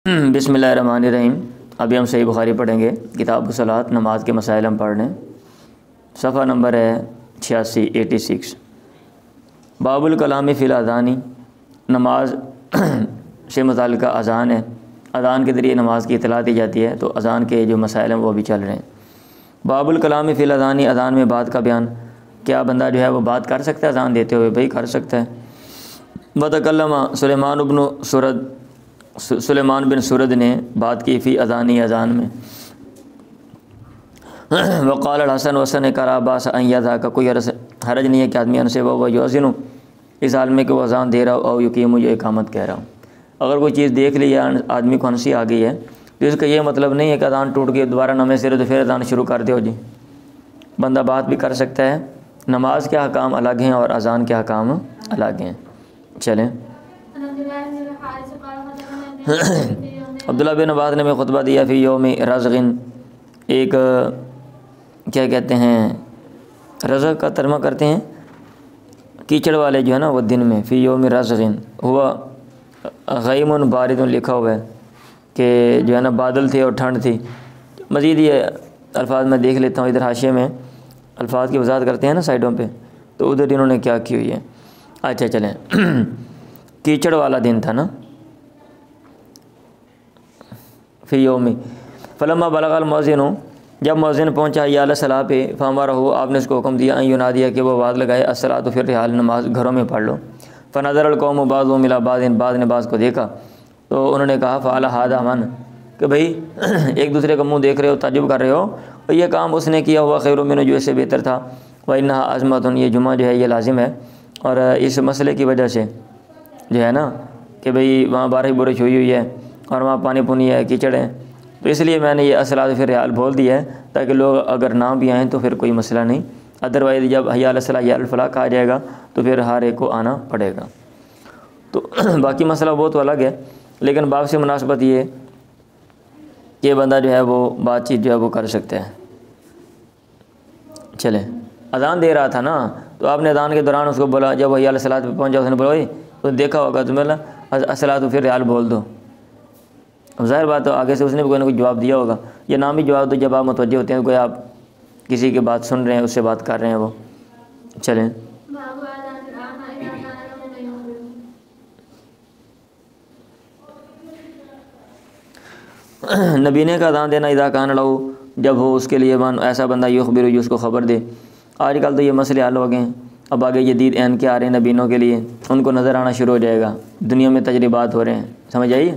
بسم اللہ الرحمن الرحیم۔ ابھی ہم صحیح بخاری پڑھیں گے، کتاب الصلاۃ، نماز کے مسائل ہم پڑھ رہے ہیں۔ صفحہ نمبر ہے 86 باب الکلام فی الاذان، نماز سے متعلقہ اذان ہے، اذان کے ذریعے نماز کی اطلاع دی جاتی ہے، تو اذان کے جو مسائل ہیں وہ بھی چل رہے ہیں۔ باب الکلام فی الاذان، اذان میں بات کا بیان، کیا بندہ جو ہے وہ بات کر سکتا ہے اذان دیتے ہوئے؟ بھائی کر سکتا ہے۔ وتکلم سلیمان بن سرد نے بات کی فی اذانی، اذان میں۔ وقال الحسن، حسن نے کہا باس ان یذاک، کوئی حرج نہیں ہے کہ آدمی ان سے وہ یؤذن، اس حال میں کہ وہ اذان دے رہا ہو، او یقیم، جو اقامت کہہ رہا ہوں۔ اگر کوئی چیز دیکھ لی ہے، آدمی کو ہنسی آ گئی ہے، تو اس کا یہ مطلب نہیں ہے کہ اذان ٹوٹ گئی دوبارہ نمے سرے تو پھر اذان شروع کر دو جی۔ بندہ بات بھی کر سکتا ہے۔ نماز کے احکام الگ ہیں اور اذان کے احکام الگ ہیں۔ چلیں، عبداللہ بن عباس نے میں خطبہ دیا فی یوم رزغن، ایک کیا کہتے ہیں، رزغ کا ترجمہ کرتے ہیں کیچڑ والے جو ہے نا وہ دن میں، فی یوم رزغن ہوا غیم بارد لکھا ہوا ہے کہ جو ہے نا بادل تھے اور ٹھنڈ تھی۔ مزید یہ الفاظ میں دیکھ لیتا ہوں، ادھر حاشیے میں الفاظ کی وضاحت کرتے ہیں نا سائڈوں پہ، تو ادھر انہوں نے کیا کی ہوئی ہے۔ اچھا چلیں، کیچڑ والا دن تھا نا، فی یومی فلما بلغ المؤذن، جب مؤذن پہنچا حی علی الصلاۃ پہ، فامرہ، آپ نے اس کو حکم دیا ان ینادی، کہ وہ آواز لگائے الصلاۃ فی الرحال، نماز گھروں میں پڑھ لو۔ فنظر القوم بعضهم الی بعض، بعض نے بعض کو دیکھا، تو انہوں نے کہا فعل ھذا من، کہ بھئی ایک دوسرے کا منہ دیکھ رہے ہو، تعجب کر رہے ہو، اور یہ کام اس نے کیا ہوا خیر منہ، جو اس سے بہتر تھا۔ وانھا عظمۃ، یہ جمعہ جو ہے یہ لازم ہے، اور اس مسئلے کی وجہ سے جو ہے نا کہ بھئی وہاں بارش بورش ہوئی ہے اور وہاں پانی پونی ہے، کیچڑ ہے، تو اس لیے میں نے یہ الصلاۃ فی الرحال بول دیا ہے، تاکہ لوگ اگر نہ بھی آئیں تو پھر کوئی مسئلہ نہیں، ادروائز جب حی علی الصلاۃ حی علی الفلاح کہا جائے گا تو پھر ہر ایک کو آنا پڑے گا۔ تو باقی مسئلہ وہ تو الگ ہے، لیکن باب سے مناسبت یہ کہ بندہ جو ہے وہ بات چیت جو ہے وہ کر سکتا ہے۔ چلیں، اذان دے رہا تھا نا، تو آپ نے اذان کے دوران اس کو بولا، جب حی علی الصلاۃ پہ پہنچا اس نے بولا تو دیکھا ہوگا تمہیں الصلاۃ فی الرحال بول دو۔ ظاہر بات ہے آگے سے اس نے بھی کوئی نہ کوئی جواب دیا ہوگا، یہ نام ہی جواب دو جب آپ متوجہ ہوتے ہیں، کوئی آپ کسی کی بات سن رہے ہیں، اس سے بات کر رہے ہیں وہ۔ چلیں، نبینے کا اذان دینا اذا کان لہو، جب ہو اس کے لیے من ایسا بندہ یخبر، جو اس کو خبر دے۔ آج کل تو یہ مسئلے حل ہو گئے ہیں، اب آگے جدید عین کے آ رہے ہیں نبینوں کے لیے، ان کو نظر آنا شروع ہو جائے گا، دنیا میں تجربات ہو رہے ہیں، سمجھ آئیے؟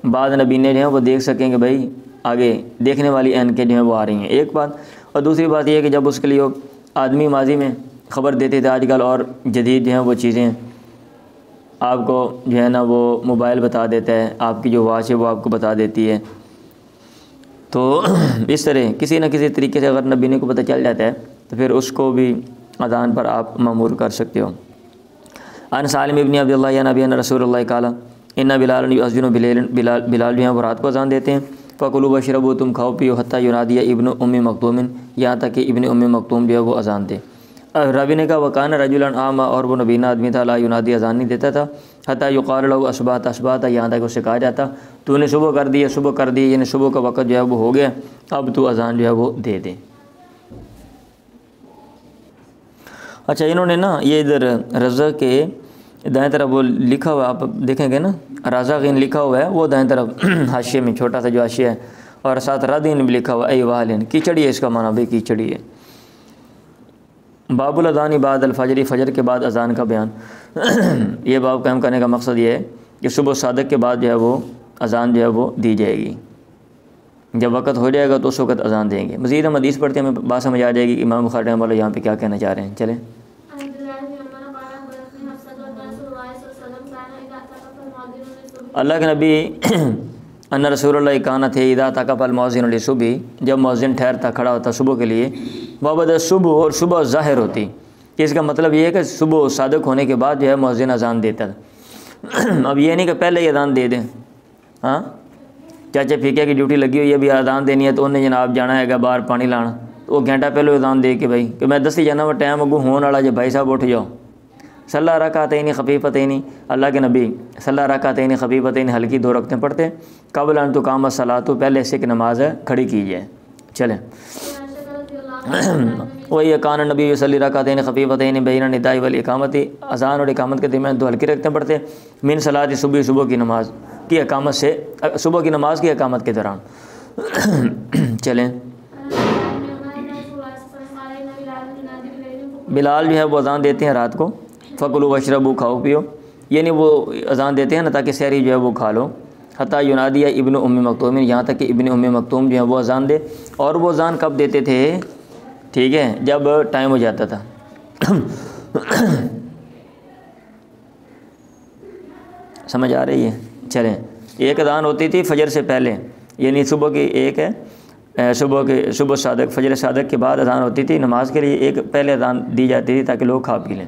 بعض نبینے جو ہیں وہ دیکھ سکیں کہ بھائی آگے دیکھنے والی عین کے جو ہیں وہ آ رہی ہیں، ایک بات۔ اور دوسری بات یہ ہے کہ جب اس کے لیے آدمی ماضی میں خبر دیتے تھے، آج کل اور جدید جو ہیں وہ چیزیں آپ کو جو ہے نا وہ موبائل بتا دیتا ہے، آپ کی جو واچ ہے وہ آپ کو بتا دیتی ہے، تو اس طرح کسی نہ کسی طریقے سے اگر نبینے کو پتہ چل جاتا ہے تو پھر اس کو بھی اذان پر آپ مأمور کر سکتے ہو۔ ان سالم ابن عبد اللہ نبی رسول اللہ قال ان بلال یؤذن بلیل، بلال جو ہیں وہ رات کو اذان دیتے ہیں۔ فکلوا واشربوا، تم کھاؤ پیو، حتی ینادی ابن ام مکتوم، یہاں تک کہ ابن ام مکتوم جو ہے وہ اذان دے۔ راوی نے کہا وکان رجلا اعمی، اور وہ نبینا آدمی تھا، لا ینادی، اذان نہیں دیتا تھا، حتی یقال له اصبحت، اصبحت، یہاں تک اس سے کہا جاتا تو نے صبح کر دی ہے، صبح کر دی، یعنی صبح کا وقت جو ہے وہ ہو گیا، اب تو اذان جو ہے وہ دے دے۔ اچھا، انہوں نے نا یہ ادھر رزق کے دائیں طرف وہ لکھا ہوا، آپ دیکھیں گے نا رازغین لکھا ہوا ہے، وہ دائیں طرف حاشیے میں چھوٹا سا جو حاشیہ ہے، اور ساتھ ردین بھی لکھا ہوا، ای والین، کیچڑی ہے، اس کا معنی بھی کیچڑی ہے۔ باب الاذان بعد الفجر، فجر کے بعد اذان کا بیان۔ یہ باب قائم کرنے کا مقصد یہ ہے کہ صبح صادق کے بعد جو ہے وہ اذان جو ہے وہ دی جائے گی، جب وقت ہو جائے گا تو اس وقت اذان دیں گے۔ مزید ہم حدیث پڑھتے ہیں، ہمیں بات سمجھ آ جائے گی کہ امام بخاری رحمہ اللہ یہاں پہ کیا کہنا چاہ رہے ہیں۔ چلیں، اللہ کے نبی ان رسول اللہ کانا تھے اذا تقف المؤذن للصبح، جب مؤذن ٹھہرتا کھڑا ہوتا صبح کے لیے، وبد صبح، اور صبح ظاہر ہوتی، کہ اس کا مطلب یہ ہے کہ صبح صادق ہونے کے بعد جو ہے مؤذن اذان دیتا تھا۔ اب یہ نہیں کہ پہلے ہی اذان دے دیں، ہاں چاچا پھیکے کی ڈیوٹی لگی ہوئی ہے، ابھی اذان دینی ہے تو انہیں جناب جانا ہے گا باہر پانی لانا، تو وہ گھنٹہ پہلے اذان دے کے بھائی کہ میں دسی جانا وہ ٹائم اگوں ہون والا جی، بھائی صاحب اٹھ جاؤ، صلی رکعتین خفیفتین، اللہ کے نبی صلی رکعتین خفیفتین ہلکی 2 رکعتیں پڑھتے قبل ان تقام الصلاۃ، پہلے سے کہ نماز کھڑی کی جائے۔ چلیں وہی کان نبی صلی رکعتین خفیفتین بین النداء والاقامت، اذان اور اقامت کے درمیان 2 ہلکی رکعتیں پڑھتے من صلاۃ صبح، صبح کی نماز کی اقامت سے، صبح کی نماز کی اقامت کے دوران۔ چلیں بلال جو ہے وہ اذان دیتے ہیں رات کو، فکلوا واشربوا، کھاؤ پیو، یعنی وہ اذان دیتے ہیں نا تاکہ سحری جو ہے وہ کھا لو، حتیٰ ینادی ابن ام مکتوم، یہاں تک کہ ابن ام مکتوم جو ہے وہ اذان دے، اور وہ اذان کب دیتے تھے؟ ٹھیک ہے، جب ٹائم ہو جاتا تھا۔ سمجھ آ رہی ہے؟ چلیں ایک اذان ہوتی تھی فجر سے پہلے، یعنی صبح کی ایک ہے صبح صادق، فجر صادق کے بعد اذان ہوتی تھی نماز کے لیے، ایک پہلے اذان دی جاتی تھی تاکہ لوگ کھا پی لیں۔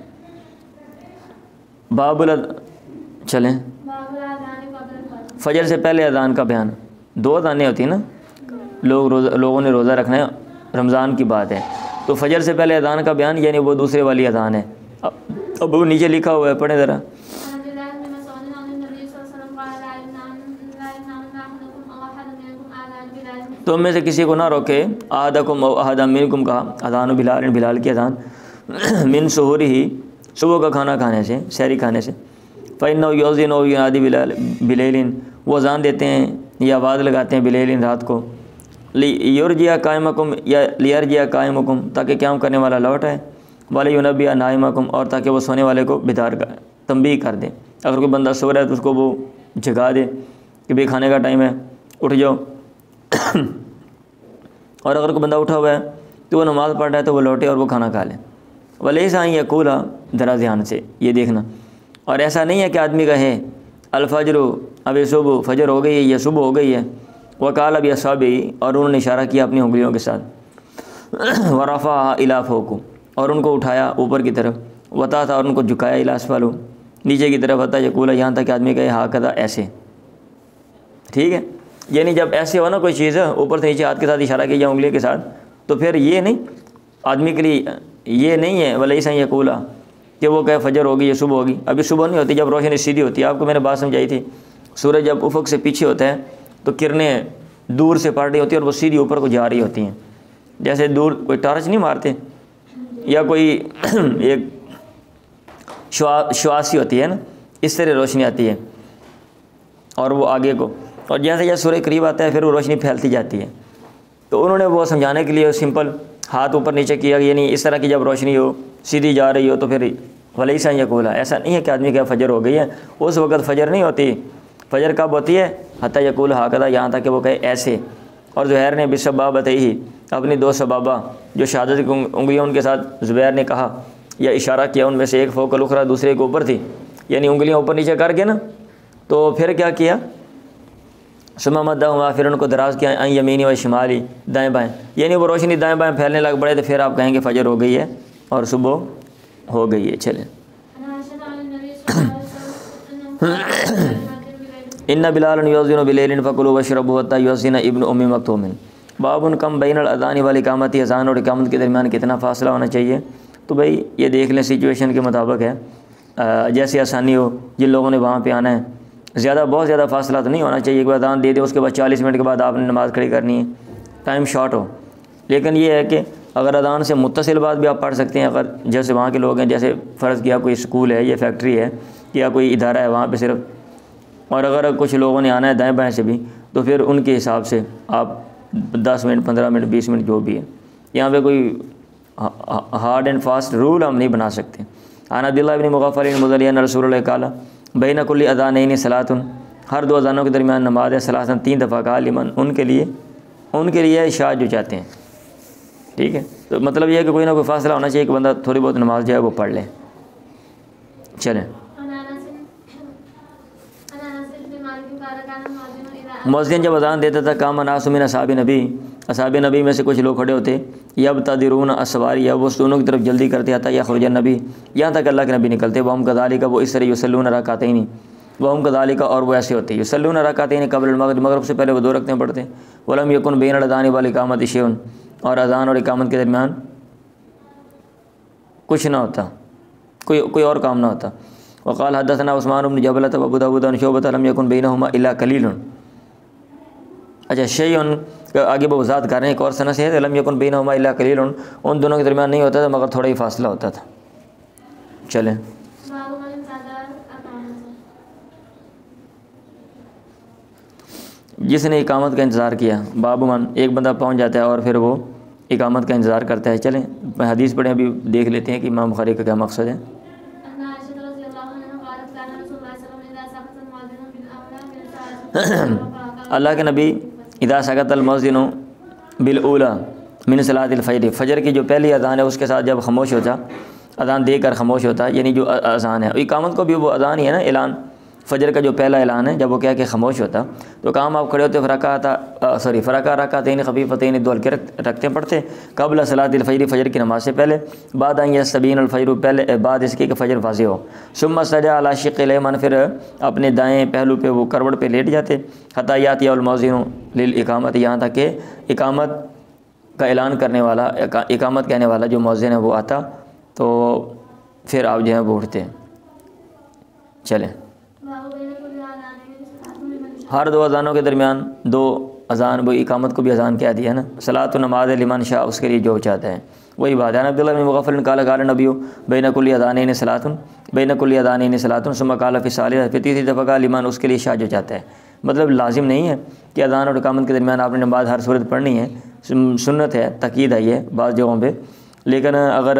چلیں فجر سے پہلے اذان کا بیان، 2 اذانیں ہوتی ہیں نا، لوگوں نے روزہ رکھنا ہے، رمضان کی بات ہے، تو فجر سے پہلے اذان کا بیان یعنی وہ دوسرے والی اذان ہے۔ اب وہ نیچے لکھا ہوا ہے، پڑھیں ذرا۔ تم میں سے کسی کو نہ روکے احدکم او احد منکم کا اذان بلال، بلال کی اذان من سحور ہی، صبح کا کھانا کھانے سے، سحری کھانے سے، فإنه یؤذن او ینادی بلیل، وہ اذان دیتے ہیں یا آواز لگاتے ہیں بلیل رات کو، لیرجع قائمکم، یا لیرجع قائمکم تاکہ قیام کرنے والا لوٹ آئے، ولینبئ نائمکم، اور تاکہ وہ سونے والے کو بیدار کر، تنبیہ کر دے۔ اگر کوئی بندہ سو رہا ہے تو اس کو وہ جگا دے کہ بھئی کھانے کا ٹائم ہے، اٹھ جاؤ۔ اور اگر کوئی بندہ اٹھا ہوا ہے تو وہ نماز پڑھ رہا ہے تو وہ لوٹے اور وہ کھانا کھا لے۔ ولیس ان یقول، ذرا دھیان سے یہ دیکھنا، اور ایسا نہیں ہے کہ آدمی کہے الفجر، اب صبح فجر ہو گئی ہے یا صبح ہو گئی ہے، وقال باصابعہ، اور انہوں نے اشارہ کیا اپنی انگلیوں کے ساتھ، ورفع الی فوق، اور ان کو اٹھایا اوپر کی طرف، وطا تھا، اور ان کو جھکایا الی اسفل، نیچے کی طرف، حتی یقول، یہاں تک کہ آدمی کہے ہاکذا، ایسے۔ ٹھیک ہے، یعنی جب ایسے ہو نا کوئی چیز اوپر سے نیچے ہاتھ کے ساتھ اشارہ کیا یا انگلی کے ساتھ، تو پھر یہ نہیں آدمی کے لیے، یہ نہیں ہے ولیس ان یقول کہ وہ کہے فجر ہوگی یا صبح ہوگی۔ ابھی صبح نہیں ہوتی جب روشنی سیدھی ہوتی ہے، آپ کو میں نے بات سمجھائی تھی، سورج جب افق سے پیچھے ہوتا ہے تو کرنیں دور سے پڑ رہی ہوتی ہیں اور وہ سیدھی اوپر کو جا رہی ہوتی ہیں، جیسے دور کوئی ٹارچ نہیں مارتے یا کوئی ایک شعاسی ہوتی ہے نا، اس طرح روشنی آتی ہے اور وہ آگے کو، اور جیسے جیسے سورج قریب آتا ہے پھر وہ روشنی پھیلتی جاتی ہے۔ تو انہوں نے وہ سمجھانے کے لیے سمپل ہاتھ اوپر نیچے کیا، یعنی اس طرح کی جب روشنی ہو سیدھی جا رہی ہو تو پھر ولیس ان یقول، ایسا نہیں ہے کہ آدمی کہ فجر ہو گئی ہے، اس وقت فجر نہیں ہوتی، فجر کب ہوتی ہے؟ حتی یقول ہاکذا، یہاں تک کہ وہ کہے ایسے۔ اور زہیر نے بسبابتیہ، اپنی 2 سبابہ جو شہادت کی انگلیاں ان کے ساتھ زبیر نے کہا یا اشارہ کیا، ان میں سے ایک فوق الاخری، دوسرے کے اوپر تھی، یعنی انگلیاں اوپر نیچے کر کے نا، تو پھر کیا کیا؟ ثم مدہما، پھر ان کو دراز کیا، ان یمینی و شمالی، دائیں بائیں، یعنی وہ روشنی دائیں بائیں پھیلنے لگ پڑے تو پھر آپ کہیں گے فجر ہو گئی ہے اور صبح ہو گئی ہے۔ چلیں ان بلال یؤذن بلیل فکلوا واشربوا حتی یؤذن ابن ام مکتوم، باب کم بین الاذان والاقامت، اذان اور اقامت کے درمیان کتنا فاصلہ ہونا چاہیے؟ تو بھائی یہ دیکھ لیں سچویشن کے مطابق ہے، جیسے آسانی ہو، جن لوگوں نے وہاں پہ آنا ہے، بہت زیادہ فاصلہ تو نہیں ہونا چاہیے کہ اذان دے دے اس کے بعد 40 منٹ کے بعد آپ نے نماز کھڑی کرنی ہے، ٹائم شارٹ ہو۔ لیکن یہ ہے کہ اگر اذان سے متصل بعد بھی آپ پڑھ سکتے ہیں، اگر جیسے وہاں کے لوگ ہیں، جیسے فرض کیا کوئی اسکول ہے یا فیکٹری ہے یا کوئی ادارہ ہے وہاں پہ صرف، اور اگر کچھ لوگوں نے آنا ہے دائیں بائیں سے بھی، تو پھر ان کے حساب سے آپ 10 منٹ 15 منٹ 20 منٹ جو بھی ہے، یہاں پہ کوئی ہارڈ اینڈ فاسٹ رول ہم نہیں بنا سکتے۔ عن عبداللہ بن مغفل المزنی ان رسول اللہ قال بین کل اذانین صلاۃ، ہر 2 اذانوں کے درمیان نماز ہے، ثلاثاً 3 دفعہ کہا، لمن ان کے لیے اشاعت جو چاہتے ہیں۔ ٹھیک ہے، تو مطلب یہ ہے کہ کوئی نہ کوئی فاصلہ ہونا چاہیے کہ بندہ تھوڑی بہت نماز جو ہے وہ پڑھ لے۔ چلیں مؤذن جب اذان دیتا تھا، قام ناس من اصحاب نبی، اصحاب نبی میں سے کچھ لوگ کھڑے ہوتے، یبتدرون السواری، یا وہ ستونوں کی طرف جلدی کرتے، حتی یخرج النبی، یہاں تک اللہ کے نبی نکلتے، وہم کذالک، وہ اس طرح یصلون رکعتین، وہم کذالک، اور وہ ایسے ہوتے، یصلون رکعتین قبل المغرب، مغرب سے پہلے وہ 2 رکعتیں پڑھتے، ولم یکن بین الاذان والاقامۃ شیء، اور اذان اور اقامت کے درمیان کچھ نہ ہوتا، کوئی اور کام نہ ہوتا. وقال حدثنا عثمان بن جبلۃ وابو داؤد عن شعبۃ لم يكن بينهما الا قليل. اچھا شیء آگے وہ وضاحت کر رہے ہیں ایک اور سند سے ہے لم يكن بينهما الا قليل، ان دونوں کے درمیان نہیں ہوتا تھا مگر تھوڑا ہی فاصلہ ہوتا تھا. چلیں جس نے اقامت کا انتظار کیا، باب من ایک بندہ پہنچ جاتا ہے اور پھر وہ اقامت کا انتظار کرتا ہے. چلیں حدیث پڑھیں ابھی دیکھ لیتے ہیں کہ امام بخاری کا کیا مقصد ہے. اللہ کے نبی اذا سکت المؤذن بالاولی من صلاۃ الفجر، فجر کی جو پہلی اذان ہے اس کے ساتھ جب خاموش ہوتا، اذان دے کر خاموش ہوتا، یعنی جو اذان ہے اقامت کو بھی وہ اذان ہی ہے نا، اعلان فجر کا جو پہلا اعلان ہے جب وہ کہہ کے خاموش ہوتا تو کام آپ کھڑے ہوتے فرقہ رکعتین خفیفتین، دو ہلکے رکھتے پڑھتے قبل صلاۃ الفجر، فجر کی نماز سے پہلے، بعد ان یستبین الفجر، پہلے بعد اس کے کہ فجر واضح ہو، ثم سجد علی شق الیمن، پھر اپنے دائیں پہلو پہ وہ کروٹ پہ لیٹ جاتے، حتی یاتی المؤذن للاقامت، یہاں تک کہ اقامت کا اعلان کرنے والا، اقامت کہنے والا جو مؤذن ہے وہ آتا تو پھر آپ جو ہے وہ اٹھتے. چلیں ہر دو اذانوں کے درمیان دو اذان، وہ اقامت کو بھی اذان کہہ دیا نا، صلاۃ و نماز لمن شاء، اس کے لیے جو چاہتا ہے وہی بات ہے. عبداللہ بن مغفل قال قال نبی بین کل اذانین صلاۃ، بین کل اذانین صلاۃ، ثم قال فی الثالثہ، پھر تیسری دفعہ قال لمن، اس کے لیے شاء جو چاہتا ہے. مطلب لازم نہیں ہے کہ اذان اور اقامت کے درمیان آپ نے نماز ہر صورت پڑھنی ہے، سنت ہے، تاکید ہے یہ بعض جگہوں پہ. لیکن اگر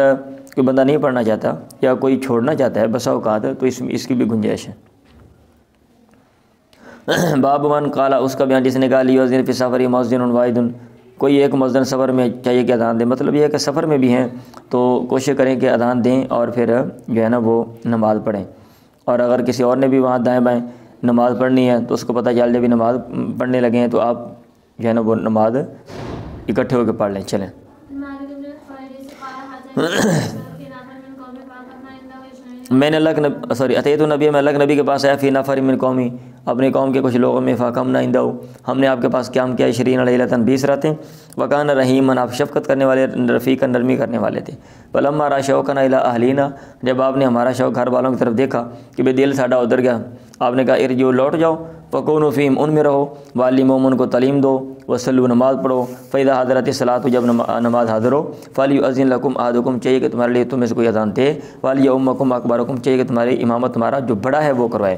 کوئی بندہ نہیں پڑھنا چاہتا یا کوئی چھوڑنا چاہتا ہے بسا اوقات تو اس کی بھی گنجائش ہے. باب من قال، اس کا بیان جس نے کہا لیؤذن فی السفر مؤذن واحد، کوئی ایک مؤذن سفر میں چاہیے کہ اذان دے. مطلب یہ ہے کہ سفر میں بھی ہیں تو کوشش کریں کہ اذان دیں اور پھر جو ہے نا وہ نماز پڑھیں. اور اگر کسی اور نے بھی وہاں دائیں بائیں نماز پڑھنی ہے تو اس کو پتہ چل جب بھی نماز پڑھنے لگے ہیں تو آپ جو ہے نا وہ نماز اکٹھے ہو کے پڑھ لیں. چلیں میں نے اتیت النبی، میں اللہ کے نبی کے پاس آیا، فی نفر من قومی، اپنے قوم کے کچھ لوگوں میں، فاقمنا عنده، ہم نے آپ کے پاس قیام کیا 20 لیلۃ 20 راتیں، وکان رحیما، آپ شفقت کرنے والے، رفیقا نرمی کرنے والے تھے. فلما را شوقنا الی اہلینا، جب آپ نے ہمارا شوق گھر والوں کی طرف دیکھا کہ بے دل ساڈا ادھر گیا، آپ نے کہا ارجعوا، لوٹ جاؤ، فکونوا فیہم، ان میں رہو، وعلموہم، ان کو تعلیم دو، وصلوا، نماز پڑھو، فاذا حضرت الصلاۃ، جب نماز حاضر ہو، فلیؤذن لکم احدکم، چاہیے کہ تمہارے لیے تم میں سے کوئی اذان دے، ولیؤمکم اکبرکم، چاہیے کہ تمہاری امامت تمہارا جو بڑا ہے وہ کروائے.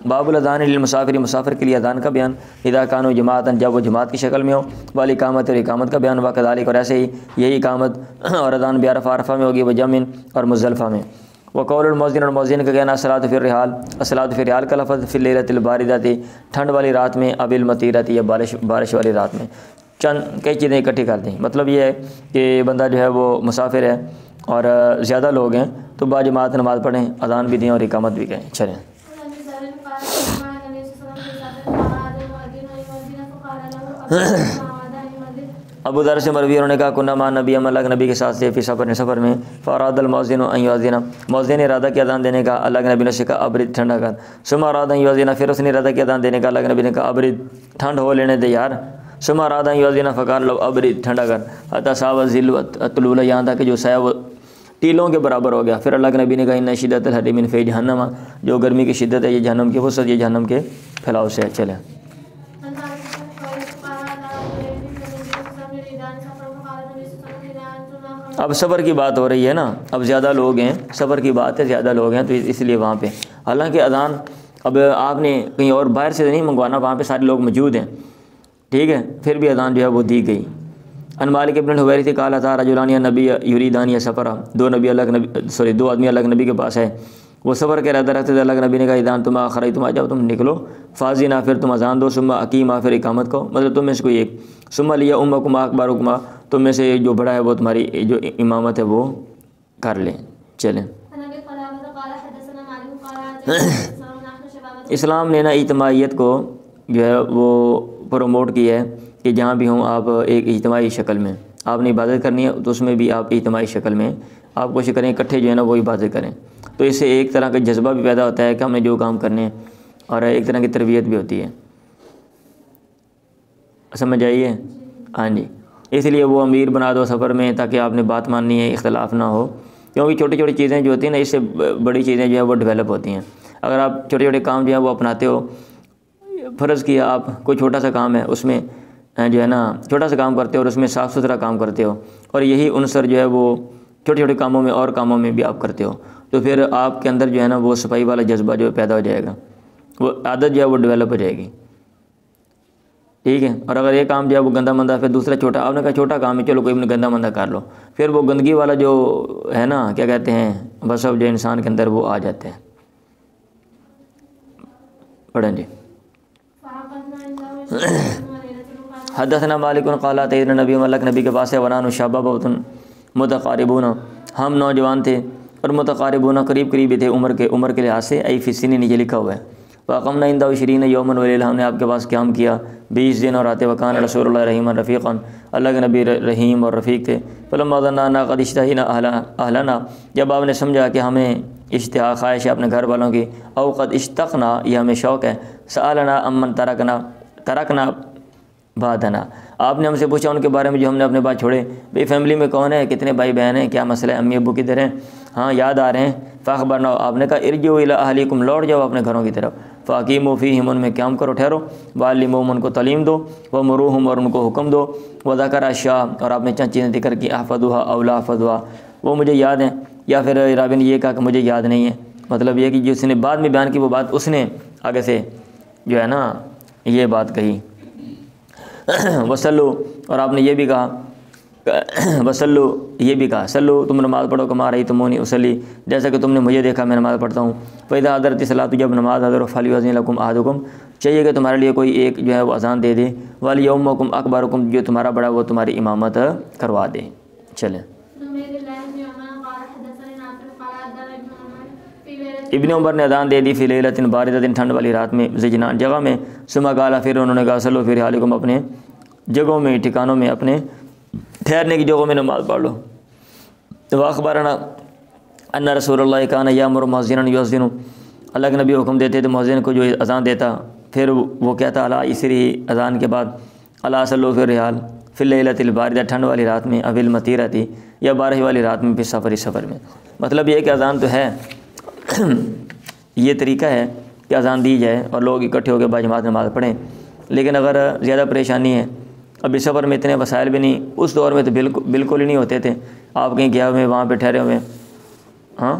باب الاذان للمسافر، مسافر کے لیے اذان کا بیان، اذا کانوا جماعتا، جب وہ جماعت کی شکل میں ہو، والاقامت، اور اقامت کا بیان، وکذالک، اور ایسے ہی یہی اقامت اور اذان بعرفہ، عرفہ میں ہوگی، وجمع، اور مزدلفہ میں. وقول المؤذن، اور مؤذن کا کہنا، الصلاۃ فی الرحال، الصلاۃ فی الرحال کا لفظ فی اللیلۃ الباردۃ، ٹھنڈ والی رات میں، اب المطیرۃ، یا بارش والی رات میں. چند کئی چیزیں اکٹھی کر دیں. مطلب یہ ہے کہ بندہ جو ہے وہ مسافر ہے اور زیادہ لوگ ہیں تو با جماعت نماز پڑھیں، اذان بھی دیں اور اقامت بھی کریں. چلیں ابو ذر سے مروی، انہوں نے کہا کنہ مع نبی، ہم اللہ کے نبی کے ساتھ سے، فی سفر میں، فاراد المؤذن ان یؤذن، مؤذن نے ارادہ کیا اذان دینے کا، اللہ کے نبی نے اسے کہا ابرد، ٹھنڈا کر. ثم اراد ان یؤذن، پھر اس نے ارادہ کیا اذان دینے کا، اللہ کے نبی نے کہا ابرد، ٹھنڈ ہو لینے دے یار. ثم اراد ان یؤذن فقال لو ابرد، ٹھنڈا کر. حتی ساوى الظل الطلول، یہاں تک کہ جو سایہ وہ ٹیلوں کے برابر ہو گیا. پھر اللہ کے نبی نے کہا ان شدت الحر من فی جہنم، جو گرمی کی شدت ہے یہ جہنم کی وسعت، یہ جہنم کے پھیلاؤ سے ہے. چلیں اب سفر کی بات ہو رہی ہے نا، اب زیادہ لوگ ہیں، سفر کی بات ہے، زیادہ لوگ ہیں تو اس لیے وہاں پہ، حالانکہ اذان اب آپ نے کہیں اور باہر سے نہیں منگوانا، وہاں پہ سارے لوگ موجود ہیں، ٹھیک ہے، پھر بھی اذان جو ہے وہ دی گئی. ان مالک ابن الحویرث قال اتى رجلان النبی یریدان سفرا، دو آدمی اللہ کے نبی کے پاس ہے، وہ سفر کے ارادہ رکھتے تھے. اللہ کے نبی نے کہا اذان تم آخر، تم جب تم نکلو، فاذنا، پھر تم اذان دو، ثم اقیما، پھر اقامت کو، مطلب تم میں سے کوئی ایک، ثم لیؤمکم اکبرکم، تم میں سے جو بڑا ہے وہ تمہاری جو امامت ہے وہ کر لیں. چلیں اسلام نے نا اجتماعیت کو جو ہے وہ پروموٹ کی ہے کہ جہاں بھی ہوں آپ ایک اجتماعی شکل میں آپ نے عبادت کرنی ہے تو اس میں بھی آپ اجتماعی شکل میں آپ کوشش کریں اکٹھے جو ہے نا وہ عبادت کریں. تو اس سے ایک طرح کا جذبہ بھی پیدا ہوتا ہے کہ ہم نے جو کام کرنے ہیں، اور ایک طرح کی تربیت بھی ہوتی ہے. سمجھ آئیے؟ ہاں جی. اس لیے وہ امیر بنا دو سفر میں تاکہ آپ نے بات ماننی ہے، اختلاف نہ ہو، کیونکہ چھوٹی چھوٹی چیزیں جو ہوتی ہیں نا، اس سے بڑی چیزیں جو ہے وہ ڈیولپ ہوتی ہیں۔ اگر آپ چھوٹے چھوٹے کام جو ہے وہ اپناتے ہو، فرض کیا آپ کوئی چھوٹا سا کام ہے، اس میں جو ہے نا چھوٹا سا کام کرتے ہو اور اس میں صاف ستھرا کام کرتے ہو، اور یہی عنصر جو ہے وہ چھوٹے چھوٹے کاموں میں اور کاموں میں بھی آپ کرتے ہو، تو پھر آپ کے اندر جو ہے نا وہ صفائی والا جذبہ جو ہے پیدا ہو جائے گا، وہ عادت جو ہے وہ ڈیولپ ہو جائے گی، ٹھیک ہے۔ اور اگر یہ کام جو ہے وہ گندا مندہ، پھر دوسرا چھوٹا، آپ نے کہا چھوٹا کام ہے چلو کوئی گندا مندہ کر لو، پھر وہ گندگی والا جو ہے نا کیا کہتے ہیں وصف جو انسان کے اندر وہ آ جاتے ہیں۔ پڑھیں جی۔ حدثنا مالک قال اتینا نبی ملک، نبی کے پاس ہے، ونحن شباب متقاربون، ہم نوجوان تھے اور متقاربون قریب قریب تھے عمر کے لحاظ سے، ای فی السن نیچے لکھا ہوا ہے۔ فاقمنا عند 20 یوما ولیلہ، ہم نے آپ کے پاس قیام کیا 20 دن اور راتیں، وکان رسول اللہ رحیما رفیقا، اللہ کے نبی رحیم اور رفیق تھے۔ فلما ظننا قد اشتہینا اہلنا، جب آپ نے سمجھا کہ ہمیں اشتہا خواہش ہے اپنے گھر والوں کی، او قد اشتقنا، یہ ہمیں شوق ہے، سألنا امن ترکنا بعدنا، آپ نے ہم سے پوچھا ان کے بارے میں جو ہم نے اپنے بعد چھوڑے، بھئی فیملی میں کون ہے، کتنے بھائی بہن ہیں، کیا مسئلہ ہے، امی ابو کدھر ہیں، ہاں یاد آ رہے ہیں۔ فاخبرنا، آپ نے کہا ارجعوا الی اہلیکم، لوٹ جاؤ اپنے گھروں کی طرف، فاقیموا فیہم، ان میں قیام کرو، ٹھہرو، وعلموہم، ان کو تعلیم دو، ومروہم، اور ان کو حکم دو، وذکر اشیاء، اور آپ نے چند چیزیں ذکر کی، احفظھا او لا احفظھا، وہ مجھے یاد ہیں، یا پھر راوی نے یہ کہا کہ مجھے یاد نہیں ہے، مطلب یہ کہ جس نے بعد میں بیان کی وہ بات اس نے آگے سے جو ہے نا یہ بات کہی۔ وصلو، اور آپ نے یہ بھی کہا وصلو، یہ بھی کہا سلو، تم نماز پڑھو کما رأیتمونی اصلی، جیسا کہ تم نے مجھے دیکھا میں نماز پڑھتا ہوں۔ فإذا حضرت الصلاۃ، جب نماز حضر، فلیؤذن لکم احدکم، چاہیے کہ تمہارے لیے کوئی ایک جو ہے وہ اذان دے دے، ولیؤمکم اکبرکم، جو تمہارا بڑا وہ تمہاری امامت کروا دے۔ چلیں، ابن عمر نے اذان دے دی فی لیلۃ باردۃ، ٹھنڈ والی رات میں، زجنان، جگہ میں، ثم قال، پھر انہوں نے کہا صلوا فی رحالکم، اپنے جگہوں میں، ٹھکانوں میں، اپنے ٹھہرنے کی جگہوں میں نماز پڑھ لو۔ واخبرنا ان رسول اللہ کان یامر مؤذنا یؤذن، اللہ کے نبی حکم دیتے تھے مؤذن کو جو اذان دیتا، پھر وہ کہتا الا اسری، اذان کے بعد، الا صلوا فی الرحال فی اللیلۃ الباردۃ، ٹھنڈ والی رات میں، او المطیرۃ، یا بارش والی رات میں، پھر سفر میں۔ مطلب یہ کہ اذان تو ہے، یہ طریقہ ہے کہ اذان دی جائے اور لوگ اکٹھے ہو کے باجماعت نماز پڑھیں، لیکن اگر زیادہ پریشانی ہے، ابھی سفر میں اتنے وسائل بھی نہیں، اس دور میں تو بالکل ہی نہیں ہوتے تھے، آپ کہیں گئے ہوئے وہاں پہ ٹھہرے ہوئے، ہاں،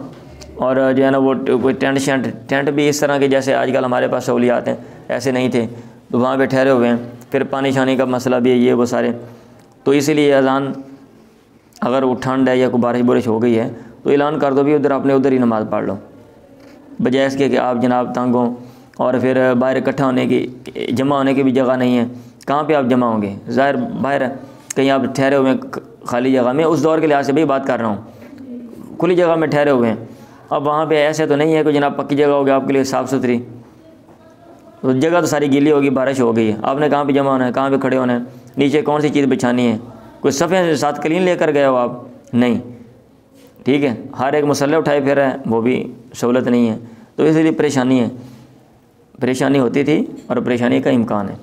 اور جو ہے نا وہ کوئی ٹینٹ بھی اس طرح کے جیسے آج کل ہمارے پاس سہولیات ہیں ایسے نہیں تھے، تو وہاں پہ ٹھہرے ہوئے ہیں، پھر پانی شانی کا مسئلہ بھی ہے، یہ وہ سارے، تو اسی لیے اذان اگر وہ ٹھنڈ ہے یا کوئی بارش ہو گئی ہے تو اعلان کر دو بھی ادھر، اپنے ادھر ہی نماز پڑھ لو، بجائے اس کے کہ آپ جناب تنگ ہوں اور پھر باہر اکٹھا ہونے کی، جمع ہونے کی بھی جگہ نہیں ہے، کہاں پہ آپ جمع ہوں گے، ظاہر باہر کہیں آپ ٹھہرے ہوئے ہیں خالی جگہ میں، اس دور کے لحاظ سے بھی بات کر رہا ہوں، کھلی جگہ میں ٹھہرے ہوئے ہیں، اب وہاں پہ ایسے تو نہیں ہے کہ جناب پکی جگہ ہوگی آپ کے لیے صاف ستھری، تو جگہ تو ساری گیلی ہوگی، بارش ہو گئی ہے، آپ نے کہاں پہ جمع ہونا ہے، کہاں پہ کھڑے ہونا ہے، نیچے کون سی چیز بچھانی ہے، کوئی صفحے سے ساتھ کلین لے کر گئے ہو آپ، نہیں، ٹھیک ہے، ہر ایک مسئلہ اٹھائے پھر ہے، وہ بھی سہولت نہیں ہے، تو اس لیے پریشانی ہوتی تھی اور پریشانی کا امکان ہے۔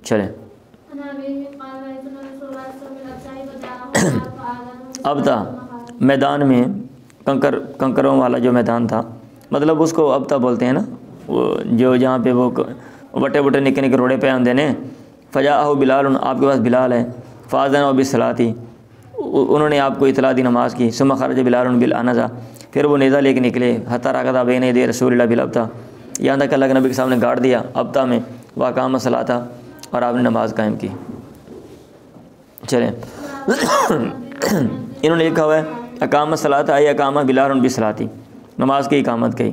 چلیں، اب تھا میدان میں کنکروں والا جو میدان تھا، مطلب اس کو ابتا بولتے ہیں نا، وہ جو جہاں پہ وہ وٹے نکے نکے روڑے پہ آندے نے، فجاءہ بلال، آپ کے پاس بلال ہے، فاذن بالصلاۃ، انہوں نے آپ کو اطلاع دی نماز کی، ثم خرج بلال بالعنزہ، پھر وہ نیزہ لے کے نکلے، حتی رکعت بین یدی رسول اللہ بالابتا، یہاں تک اللہ کے نبی کے سامنے گاڑ دیا ابتا میں، واقام الصلاۃ، اور آپ نے نماز قائم کی۔ چلیں، انہوں نے لکھا ہوا ہے اقام الصلاۃ، ای اقام بلال بالصلاۃ، نماز کی اقامت کی۔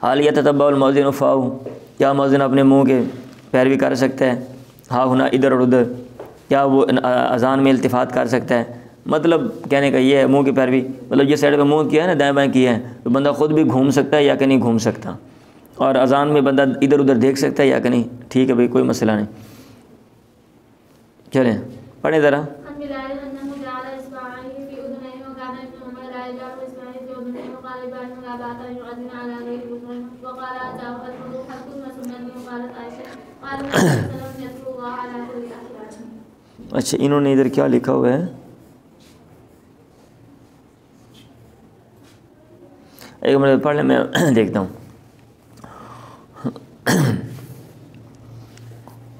حال یتتبع المؤذن فاہ، کیا مؤذن اپنے منہ کے پیروی کر سکتا ہے، ہاں ہونا ادھر اور ادھر، کیا وہ اذان میں التفات کر سکتا ہے، مطلب کہنے کا یہ ہے منہ کی پیروی، مطلب جس سائڈ پہ منہ کیا ہے نا، دائیں بائیں کیا ہے، تو بندہ خود بھی گھوم سکتا ہے یا کہ نہیں گھوم سکتا، اور اذان میں بندہ ادھر ادھر دیکھ سکتا ہے یا کہ نہیں، ٹھیک ہے بھائی، کوئی مسئلہ نہیں۔ چلیں پڑھیں ذرا۔ اچھا، انہوں نے ادھر کیا لکھا ہوا ہے، ایک منٹ پڑھ لیں میں دیکھتا ہوں.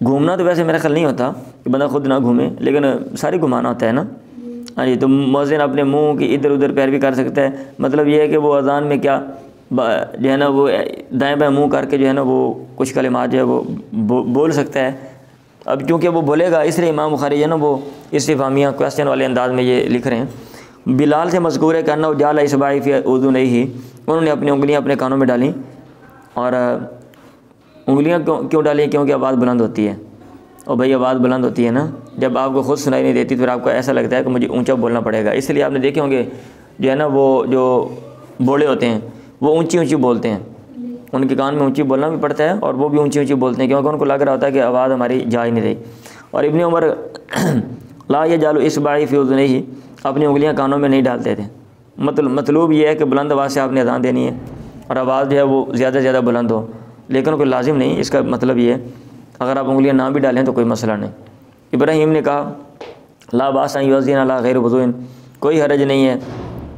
گھومنا تو ویسے میرا خیال نہیں ہوتا کہ بندہ خود نہ گھومے، لیکن ساری گھمانا ہوتا ہے نا. ہاں جی، تو مؤذن اپنے منہ کی ادھر ادھر پیروی کر سکتا ہے. مطلب یہ ہے کہ وہ اذان میں کیا جو ہے نا وہ دائیں بائیں منہ کر کے جو ہے نا وہ کچھ کلمات جو ہے وہ بول سکتا ہے. اب کیونکہ وہ بولے گا، اس لیے امام بخاری جو ہے نا وہ استفہامیہ کویسچن والے انداز میں یہ لکھ رہے ہیں. بلال سے مذکور ہے کہ انہ جعل اصبعہ فی اذنیہ، انہوں نے اپنی انگلیاں اپنے کانوں میں ڈالیں. اور انگلیاں کیوں ڈالیں؟ کیونکہ آواز بلند ہوتی ہے. اور بھائی آواز بلند ہوتی ہے نا، جب آپ کو خود سنائی نہیں دیتی تو پھر آپ کو ایسا لگتا ہے کہ مجھے اونچا بولنا پڑے گا. اس لیے آپ نے دیکھے ہوں گے جو ہے نا وہ جو بوڑھے ہوتے ہیں وہ اونچی اونچی بولتے ہیں، ان کے کان میں اونچی بولنا بھی پڑتا ہے اور وہ بھی اونچی اونچی بولتے ہیں کیونکہ ان کو لگ رہا ہوتا ہے کہ آواز ہماری جا ہی نہیں رہی. اور ابن عمر لا یجعل اصبعہ فی اذنیہ، اپنی انگلیاں کانوں میں نہیں ڈالتے تھے. مطلوب یہ ہے کہ بلند آواز سے آپ نے اذان دینی ہے اور آواز جو ہے وہ زیادہ سے زیادہ بلند ہو، لیکن کوئی لازم نہیں. اس کا مطلب یہ ہے اگر آپ انگلیاں نہ بھی ڈالیں تو کوئی مسئلہ نہیں. ابراہیم نے کہا لا باس ان یؤذن علی غیر وضوء، کوئی حرج نہیں ہے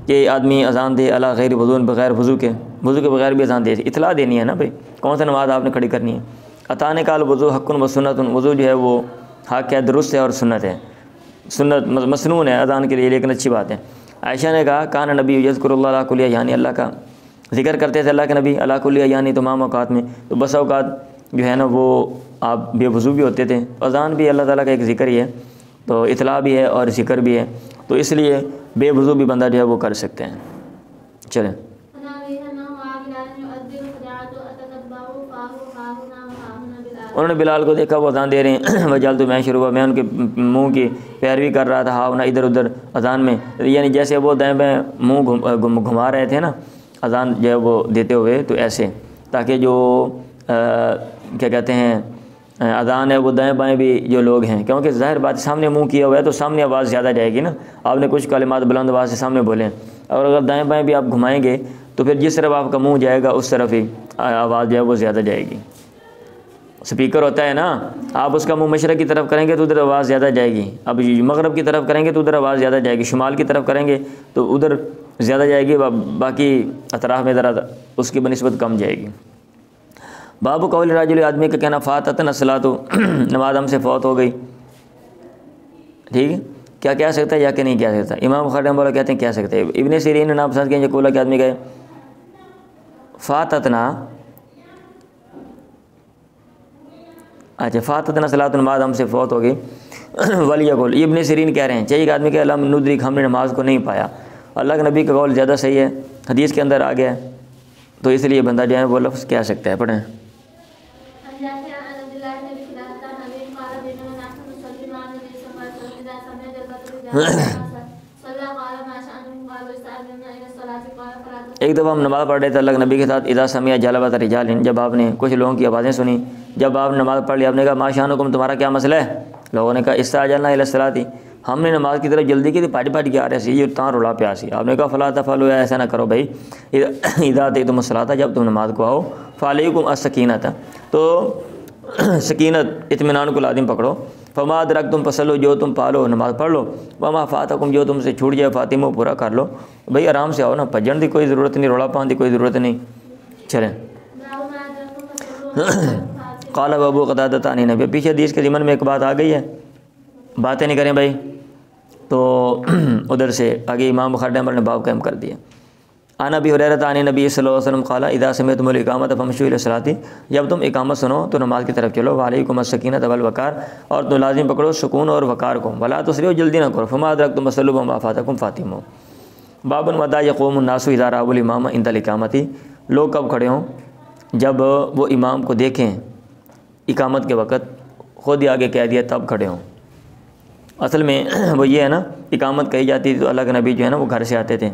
کہ آدمی اذان دے علی غیر وضوء، بغیر وضو کے بغیر بھی اذان دے. اطلاع دینی ہے نا بھائی کون سا نماز آپ نے کھڑی کرنی ہے. عطا نے کہا الوضوء حق و سنت، وضو جو ہے وہ حق ہے، درست ہے اور سنت ہے، سنت مسنون ہے اذان کے لیے لیکن اچھی بات ہے. عائشہ نے کہا کان نبی یذکر اللہ علی کل احیان، اللہ کا ذکر کرتے تھے اللہ کے نبی علی کل احیان، تمام اوقات میں. تو بس اوقات جو ہے نا وہ آپ بے وضو بھی ہوتے تھے. اذان بھی اللہ تعالیٰ کا ایک ذکر ہی ہے، تو اطلاع بھی ہے اور ذکر بھی ہے، تو اس لیے بے وضو بھی بندہ جو ہے وہ کر سکتے ہیں. چلیں انہوں نے بلال کو دیکھا وہ اذان دے رہے ہیں. وجعلت میں شروع ہوا، میں ان کے منہ کی پیروی کر رہا تھا، ہاؤنا ادھر ادھر اذان میں، یعنی جیسے وہ دائیں بائیں منہ گھما رہے تھے نا اذان جو ہے وہ دیتے ہوئے، تو ایسے تاکہ جو کیا کہتے ہیں اذان ہے وہ دائیں بائیں بھی جو لوگ ہیں، کیونکہ ظاہر بات سامنے منہ کیا ہوا ہے تو سامنے آواز زیادہ جائے گی نا. آپ نے کچھ کلمات بلند آواز سے سامنے بولیں اور اگر دائیں بائیں بھی آپ گھمائیں گے تو پھر جس طرف آپ کا منہ جائے گا اس طرف ہی آواز جو ہے وہ زیادہ جائے گی. سپیکر ہوتا ہے نا، آپ اس کا منہ مشرق کی طرف کریں گے تو ادھر آواز زیادہ جائے گی، اب مغرب کی طرف کریں گے تو ادھر آواز زیادہ جائے گی، شمال کی طرف کریں گے تو ادھر زیادہ جائے گی، باقی اطراف میں ذرا اس کی بنسبت کم جائے گی. باب قول راجل، آدمی کا کہنا فاتتنا الصلاۃ، نماز ہم سے فوت ہو گئی. ٹھیک ہے، کیا کہہ سکتا ہے یا کہ نہیں کہہ سکتا؟ امام بخاری والا کہتے ہیں کہہ سکتے ہیں. ابن سیرین نے نام پسند کیا کولا کہ آدمی کہے فاتتنا، اچھا فاتتنا الصلاۃ، نماز ہم سے فوت ہو گئی. ولیقول، یہ ابن سیرین کہہ رہے ہیں چاہیے کہ آدمی کہ لم ندرک، ہم نے نماز کو نہیں پایا. اللہ کے نبی کا قول زیادہ صحیح ہے، حدیث کے اندر آ گیا ہے، تو اس لیے بندہ جو ہے وہ لفظ کہہ سکتا ہے. پڑھیں ایک دفعہ ہم نماز پڑھ رہے تھے اللہ کے نبی کے ساتھ، اذا سمع جلبۃ رجال، جب آپ نے کچھ لوگوں کی آوازیں سنی، جب آپ نے نماز پڑھ لی آپ نے کہا ما شانکم، تمہارا کیا مسئلہ ہے؟ لوگوں نے کہا استعجلنا الی الصلاۃ، ہم نے نماز کی طرف جلدی کی تھی، پاٹی پاٹی کے آ رہے سی، یہ تاں رولا پیا سی. آپ نے کہا فلا تفعلوا، ایسا نہ کرو بھائی، اذا اتیتم الصلاۃ، جب تم نماز کو آؤ، فعلیکم السکینۃ، تو سکینت اطمینان کو لازم پکڑو. فما ادرکتم فصلوا، جو تم پالو نماز پڑھ لو. وما فاتکم، جو تم سے چھوٹ جائے فاتمو، پورا کر لو. بھائی آرام سے آؤ نا، بھجن دی کوئی ضرورت نہیں، رولا پان دی کوئی ضرورت نہیں. چلیں قال ابو قتادہ عن نبی، پیچھے حدیث کے ضمن میں ایک بات آ گئی ہے، باتیں نہیں کریں بھائی، تو ادھر سے آگے امام بخاری نے باب قائم کر دیا. عن ابی ہریرہ عن نبی صلی اللہ علیہ وسلم قال اذا سمعتم الاقامۃ فامشوا الی الصلاۃ، جب تم اقامت سنو تو نماز کی طرف چلو. وعلیکم السکینۃ والوقار، اور تم لازم پکڑو سکون اور وقار کو. ولا تسرعوا، جلدی نہ کرو. فما ادرکتم فصلوا وما فاتکم فاتموا. باب متى يقوم الناس اذا راوا الامام عند الاقامۃ، لوگ کب کھڑے ہوں؟ جب وہ امام کو دیکھیں اقامت کے وقت، خود ہی آگے کہہ دیا تب کھڑے ہوں. اصل میں وہ یہ ہے نا، اقامت کہی جاتی تھی تو اللہ کے نبی جو ہے نا وہ گھر سے آتے تھے.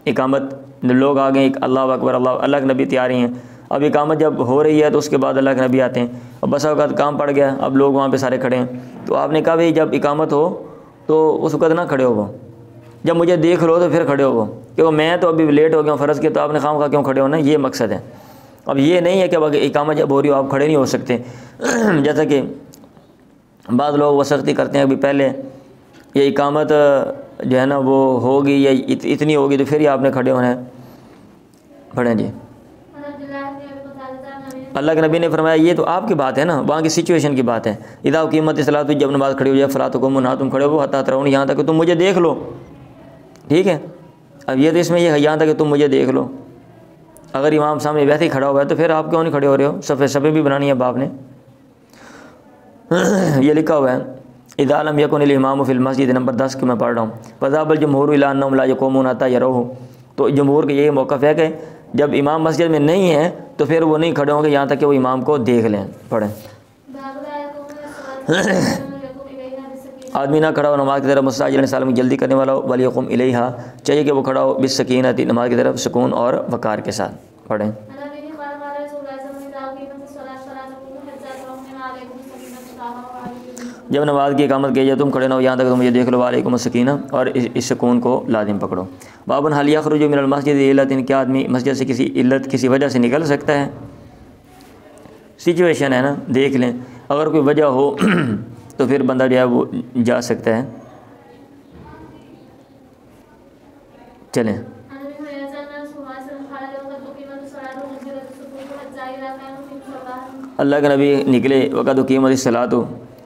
اقامت لوگ آ گئے، اللہ اکبر، اللہ کے نبی تیار ہی ہیں. اب اقامت جب ہو رہی ہے تو اس کے بعد اللہ کے نبی آتے ہیں. اب بس اوقات کام پڑ گیا، اب لوگ وہاں پہ سارے کھڑے ہیں، تو آپ نے کہا بھائی جب اقامت ہو تو اس وقت نہ کھڑے ہو، وہ جب مجھے دیکھ لو تو پھر کھڑے ہو، وہ کیونکہ میں تو ابھی لیٹ ہو گیا ہوں فرض کے، تو آپ نے خواہ کیوں کھڑے ہونا، یہ مقصد ہے. اب یہ نہیں ہے کہ اقامت جب ہو رہی ہو آپ کھڑے نہیں ہو سکتے، جیسا کہ بعض لوگ وہ سختی کرتے ہیں ابھی پہلے یہ اقامت جو ہے نا وہ ہوگی یا اتنی ہوگی تو پھر ہی آپ نے کھڑے ہونا ہے. پڑھیں جی۔ اللہ کے نبی نے فرمایا یہ تو آپ کی بات ہے نا، وہاں کی سچویشن کی بات ہے۔ اذا قیمت الصلاۃ، جب نماز کھڑی ہو جائے، فلا تقوموا، نہ تم کھڑے ہو، حتی ترون، یہاں تک کہ تم مجھے دیکھ لو، ٹھیک ہے۔ اب یہ تو اس میں یہ ہے یہاں تک کہ تم مجھے دیکھ لو، اگر امام سامنے ویسے ہی کھڑا ہوا ہے تو پھر آپ کیوں نہیں کھڑے ہو رہے ہو؟ صفیں بھی بنانی ہے باپ نے۔ یہ لکھا ہوا ہے اذا لم یکن الامام فی المسجد، نمبر 10 کہ میں پڑھ رہا ہوں، فذهب الجمهور الى انهم لا يقومون حتى يروه، تو جمہور کا یہ موقف ہے کہ جب امام مسجد میں نہیں ہے تو پھر وہ نہیں کھڑے ہوں گے یہاں تک کہ وہ امام کو دیکھ لیں۔ پڑھیں۔ آدمی نہ کھڑا ہو نماز کی طرف مستعجلا سالم، جلدی کرنے والا ہو، ولیقم الیہا، چاہیے کہ وہ کھڑا ہو بالسکینۃ، نماز کی طرف سکون اور وقار کے ساتھ۔ پڑھیں۔ جب نماز کی اقامت کی جائے تم کھڑے نہ ہو یہاں تک تم مجھے دیکھ لو، وعلیکم السکینہ، اور اس سکون کو لازم پکڑو۔ بابن حل یخرج من المسجد علت، کیا آدمی مسجد سے کسی علت کسی وجہ سے نکل سکتا ہے؟ سچویشن ہے نا، دیکھ لیں، اگر کوئی وجہ ہو تو پھر بندہ جو ہے وہ جا سکتا ہے۔ چلیں۔ اللہ کے نبی نکلے، وقت قیمت الصلاۃ،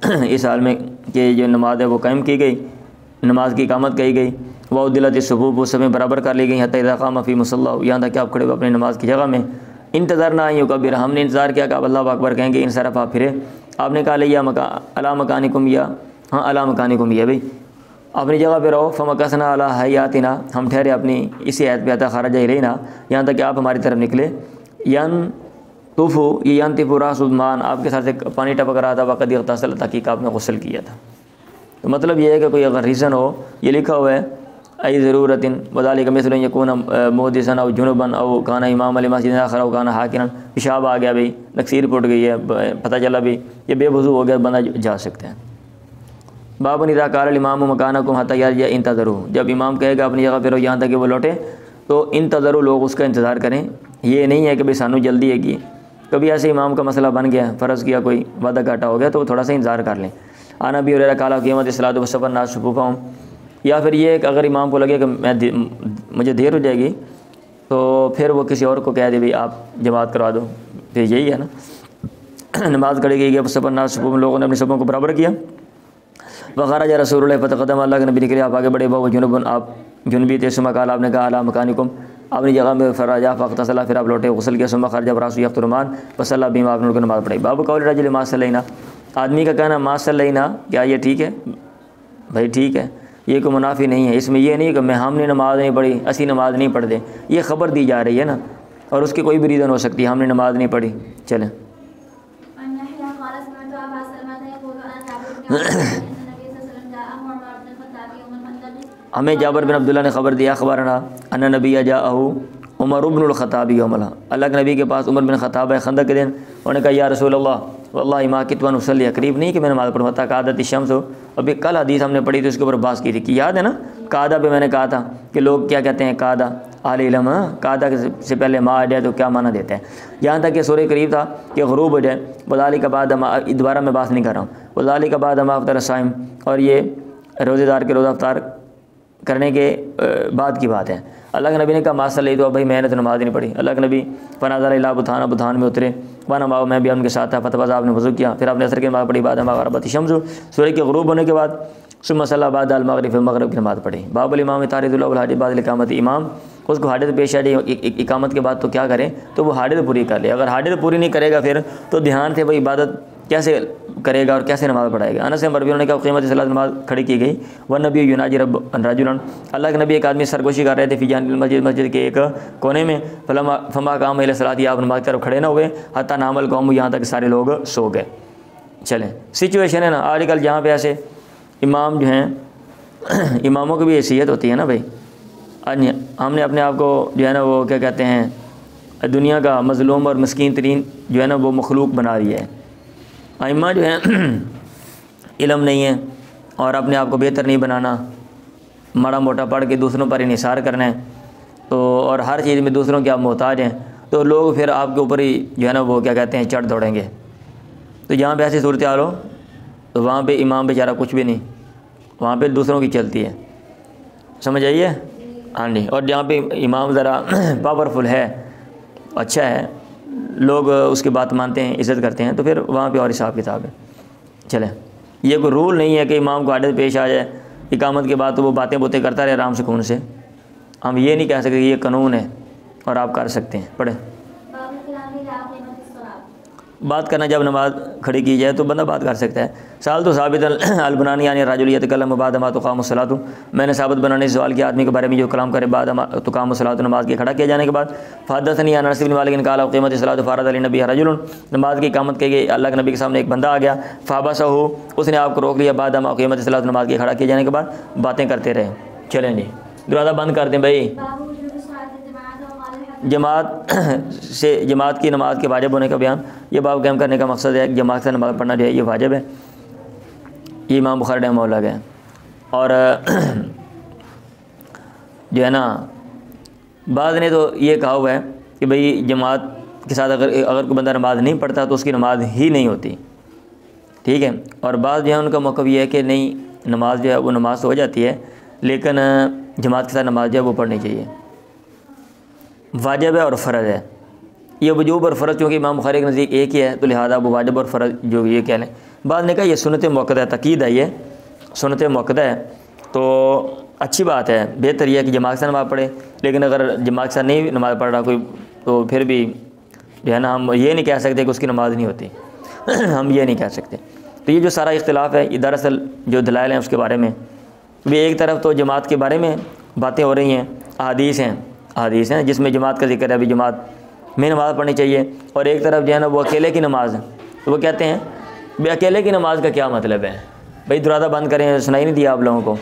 اس حال میں کہ جو نماز ہے وہ قائم کی گئی، نماز کی اقامت کی گئی، وعدلت الصفوف، وہ صفیں برابر کر لی گئی، حتی اذا قام فی مصلی، یہاں تک کہ آپ کھڑے ہوئے اپنی نماز کی جگہ میں، انتظرنا ان یکبر، ہم نے انتظار کیا کہ آپ اللہ اکبر کہیں گے، انصرف آپ پھرے، آپ نے کہا لیا علی مکانکم، یا ہاں علی مکانکم، یا بھائی اپنی جگہ پہ رہو، فمکثنا علی حیاتنا، ہم ٹھہرے اپنی اسی حیات پہ، حتی خرج الینا، یہاں تک کہ آپ ہماری طرف نکلے، ینطفو، یہ ینطفو راس المان، آپ کے ساتھ سے پانی ٹپک رہا تھا، وقد اغتسل، تحقیق آپ نے غسل کیا تھا۔ تو مطلب یہ ہے کہ کوئی اگر ریزن ہو، یہ لکھا ہوا ہے ای ضرورت وذالک مثل یکون محدثا او جنبا او کان امام المسجد آخر او کان حاکرا، پیشاب آ گیا بھائی، نکسیر پھٹ گئی ہے، پتہ چلا بھی یہ بے وضو ہو گیا، بندہ جا سکتا ہے۔ باب اذا قال الامام مکانکم حتی یرجع انتظروا، جب امام کہے گا اپنی جگہ پہ رہو یہاں تک کہ وہ لوٹے تو انتظروا، لوگ اس کا انتظار کریں۔ یہ نہیں ہے کہ بھائی سانو جلدی ہے کہ کبھی ایسے امام کا مسئلہ بن گیا، فرض کیا کوئی وعدہ گھاٹا ہو گیا تو تھوڑا سا انتظار کر لیں۔ آنا بھی ہریرہ قال قیمت الصلاۃ وصف الناس صفوفهم، یا پھر یہ کہ اگر امام کو لگے کہ مجھے دیر ہو جائے گی تو پھر وہ کسی اور کو کہہ دے بھائی آپ جماعت کروا دو، پھر یہی ہے نا، نماز کھڑی گئی ہے، وصف الناس صفوفهم، لوگوں نے اپنی صفوں کو برابر کیا۔ وخرج رسول اللہ فتقدم، اللہ کے نبی نکلے، آپ آگے بڑھے، وہ جنوب، آپ جنبی تھے، ثم قال، آپ نے کہا علی مکانکم، اپنی جگہ میں، فرجع فاغتسل، پھر آپ لوٹے غسل کیا، ثم خرج براس یقطرمان فصلی بهم، آپ نے ان کو نماز پڑھائی۔ باب قول رجل ما صلینا، آدمی کا کہنا ما صلینا، کیا یہ ٹھیک ہے؟ بھائی ٹھیک ہے، یہ کوئی منافی نہیں ہے، اس میں یہ نہیں کہ ہم نے نماز نہیں پڑھی، اسی نماز نہیں پڑھ دیں، یہ خبر دی جا رہی ہے نا، اور اس کی کوئی بھی ریزن ہو سکتی ہے، ہم نے نماز نہیں پڑھی۔ چلیں۔ ہمیں جابر بن عبداللہ نے خبر دیا، اخبارنا ان نبی جاءہ عمر بن الخطاب یوم، اللہ کے نبی کے پاس عمر بن خطاب ہے خندق کے دن، انہوں نے کہا یا رسول اللہ واللہ ما کنت اصلی، قریب نہیں کہ میں نماز پڑھوں، حتی قعدت الشمس، ابھی کل حدیث ہم نے پڑھی تھی اس کے اوپر بحث کی تھی کہ یاد ہے نا، قعدہ پہ میں نے کہا تھا کہ لوگ کیا کہتے ہیں قعدہ، اہل علم قعدہ سے پہلے ما آ جائے تو کیا معنی دیتے ہیں، یہاں تک کہ سورہ قریب تھا کہ غروب ہو جائے، وذالک بعد ما، دوبارہ میں بحث نہیں کر رہا ہوں، وذالک بعد ما افطر الصائم، اور یہ روزے دار کے روزہ افطار کرنے کے بعد کی بات ہے۔ اللہ کے نبی نے کہا ما صلی، تو بھائی میں نے تو نماز نہیں پڑھی۔ اللہ کے نبی فنظر الی بطحان، بطحان میں اترے، وانا معه، میں بھی ان کے ساتھ تھا، فتوضا، آپ نے وضو کیا، پھر آپ نے عصر کی نماز پڑھی، بعد ما غربت الشمس، سورج کے غروب ہونے کے بعد، ثم صلی بعد المغرب، مغرب کی نماز پڑھی۔ باب الامام تارد له الحاجۃ بعد الاقامۃ، امام اس کو حاجت پیش آ جائے اقامت کے بعد تو کیا کرے، تو وہ حاجت پوری کر لے، اگر حاجت پوری نہیں کرے گا پھر تو دھیان سے وہ عبادت کیسے کرے گا اور کیسے نماز پڑھائے گا۔ انس سے مربی نے کہا قیمت صلاۃ، نماز کھڑی کی گئی، والنبی یناجی رجلا، اللہ کے نبی ایک آدمی سرگوشی کر رہے تھے، فی جانب المسجد، مسجد کے ایک کونے میں، فما قام الی الصلاۃ، آپ نماز کی طرف کھڑے نہ ہوئے، حتی نام القوم، یہاں تک سارے لوگ سو گئے۔ چلیں، سچویشن ہے نا آج کل جہاں پہ ایسے امام جو ہیں، اماموں کی بھی حیثیت ہوتی ہے نا بھائی، ہم نے اپنے آپ کو جو ہے نا وہ کیا کہتے ہیں دنیا کا مظلوم اور مسکین ترین جو ہے نا وہ مخلوق بنا رہی ہے۔ ائمہ جو ہیں علم نہیں ہے اور اپنے آپ کو بہتر نہیں بنانا، ماڑا موٹا پڑھ کے دوسروں پر انحصار کرنا ہے، تو اور ہر چیز میں دوسروں کے آپ محتاج ہیں، تو لوگ پھر آپ کے اوپر ہی جو ہے نا وہ کیا کہتے ہیں چڑھ دوڑیں گے۔ تو جہاں پہ ایسی صورتحال ہو تو وہاں پہ امام بیچارہ کچھ بھی نہیں، وہاں پہ دوسروں کی چلتی ہے، سمجھ آئیے؟ ہاں جی، اور جہاں پہ امام ذرا پاورفل ہے اچھا ہے، لوگ اس کی بات مانتے ہیں، عزت کرتے ہیں، تو پھر وہاں پہ اور حساب کتاب ہے۔ چلیں، یہ کوئی رول نہیں ہے کہ امام کو حاجت پیش آ جائے اقامت کے بعد تو وہ باتیں کرتا رہے آرام سکون سے۔ ہم یہ نہیں کہہ سکتے کہ یہ قانون ہے اور آپ کر سکتے ہیں۔ پڑھیں۔ بات کرنا جب نماز کھڑی کی جائے تو بندہ بات کر سکتا ہے۔ سال تو ثابت البنانی یعنی رجل یتکلم بعد ما تقام الصلاۃ، میں نے ثابت بنانے سے سوال کیا آدمی کے بارے میں جو کلام کرے بعد ما تقام الصلاۃ، نماز کے کھڑا کیا جانے کے بعد۔ فحدثنی عن انس بن مالک قال اقیمت الصلاۃ فارض علی النبی رجل، نماز کی اقامت کی گئی، اللہ کے نبی کے سامنے ایک بندہ آ گیا، فحبسہ، اس نے آپ کو روک لیا، بعد ما اقیمت الصلاۃ، نماز کے کھڑا کیے جانے کے بعد باتیں کرتے رہے۔ چلیں جی، دروازہ بند کر دیں بھائی۔ جماعت کی نماز کے واجب ہونے کا بیان، یہ باب قائم کرنے کا مقصد ہے کہ جماعت سے نماز پڑھنا جو ہے یہ واجب ہے۔ یہ امام بخاری رحمہ اللہ کا ہے۔ اور جو ہے نا بعض نے تو یہ کہا ہوا ہے کہ بھئی جماعت کے ساتھ اگر کوئی بندہ نماز نہیں پڑھتا تو اس کی نماز ہی نہیں ہوتی، ٹھیک ہے۔ اور بعض جو ہے ان کا موقف یہ ہے کہ نہیں، نماز جو ہے وہ نماز تو ہو جاتی ہے لیکن جماعت کے ساتھ نماز جو ہے وہ پڑھنی چاہیے، واجب ہے اور فرض ہے۔ یہ وجوب اور فرض چونکہ امام بخاری کے نزدیک ایک ہی ہے تو لہذا وہ واجب اور فرض جو یہ کہہ لیں۔ بعض نے کہا یہ سنت موقدہ ہے، تقید ہے، یہ سنت موقدہ ہے تو اچھی بات ہے، بہتر یہ ہے کہ جماعت سے نماز پڑھے، لیکن اگر جماعت سے نہیں نماز پڑھ رہا کوئی تو پھر بھی جو ہے نا ہم یہ نہیں کہہ سکتے کہ اس کی نماز نہیں ہوتی ہم یہ نہیں کہہ سکتے۔ تو یہ جو سارا اختلاف ہے یہ دراصل جو دلائل ہیں اس کے بارے میں بھی، ایک طرف تو جماعت کے بارے میں باتیں ہو رہی ہیں، احادیث ہیں جس میں جماعت کا ذکر ہے، ابھی جماعت میں نماز پڑھنی چاہیے، اور ایک طرف جو ہے نا وہ اکیلے کی نماز ہے، تو وہ کہتے ہیں بھئی اکیلے کی نماز کا کیا مطلب ہے، بھئی دروازہ بند کریں، سنائی نہیں دیا آپ لوگوں کو۔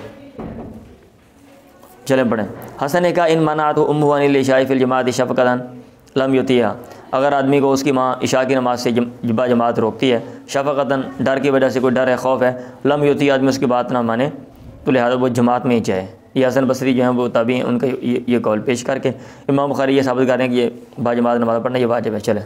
چلیں پڑھیں۔ حسن نے کہا ان منعت امہ عن العشاء فی الجماعت شفقۃ لم یطیعها، اگر آدمی کو اس کی ماں عشاء کی نماز سے جماعت روکتی ہے شفقۃ، ڈر کی وجہ سے، کوئی ڈر ہے، خوف ہے، لم یطیع، آدمی اس کی بات نہ مانے تو لہذا وہ جماعت میں ہی چاہے۔ یہ حسن بصری جو ہیں وہ تابعین، ان کا یہ قول پیش کر کے امام بخاری یہ ثابت کر رہے ہیں کہ یہ باجماعت نماز پڑھنا یہ واجب ہے۔ چلے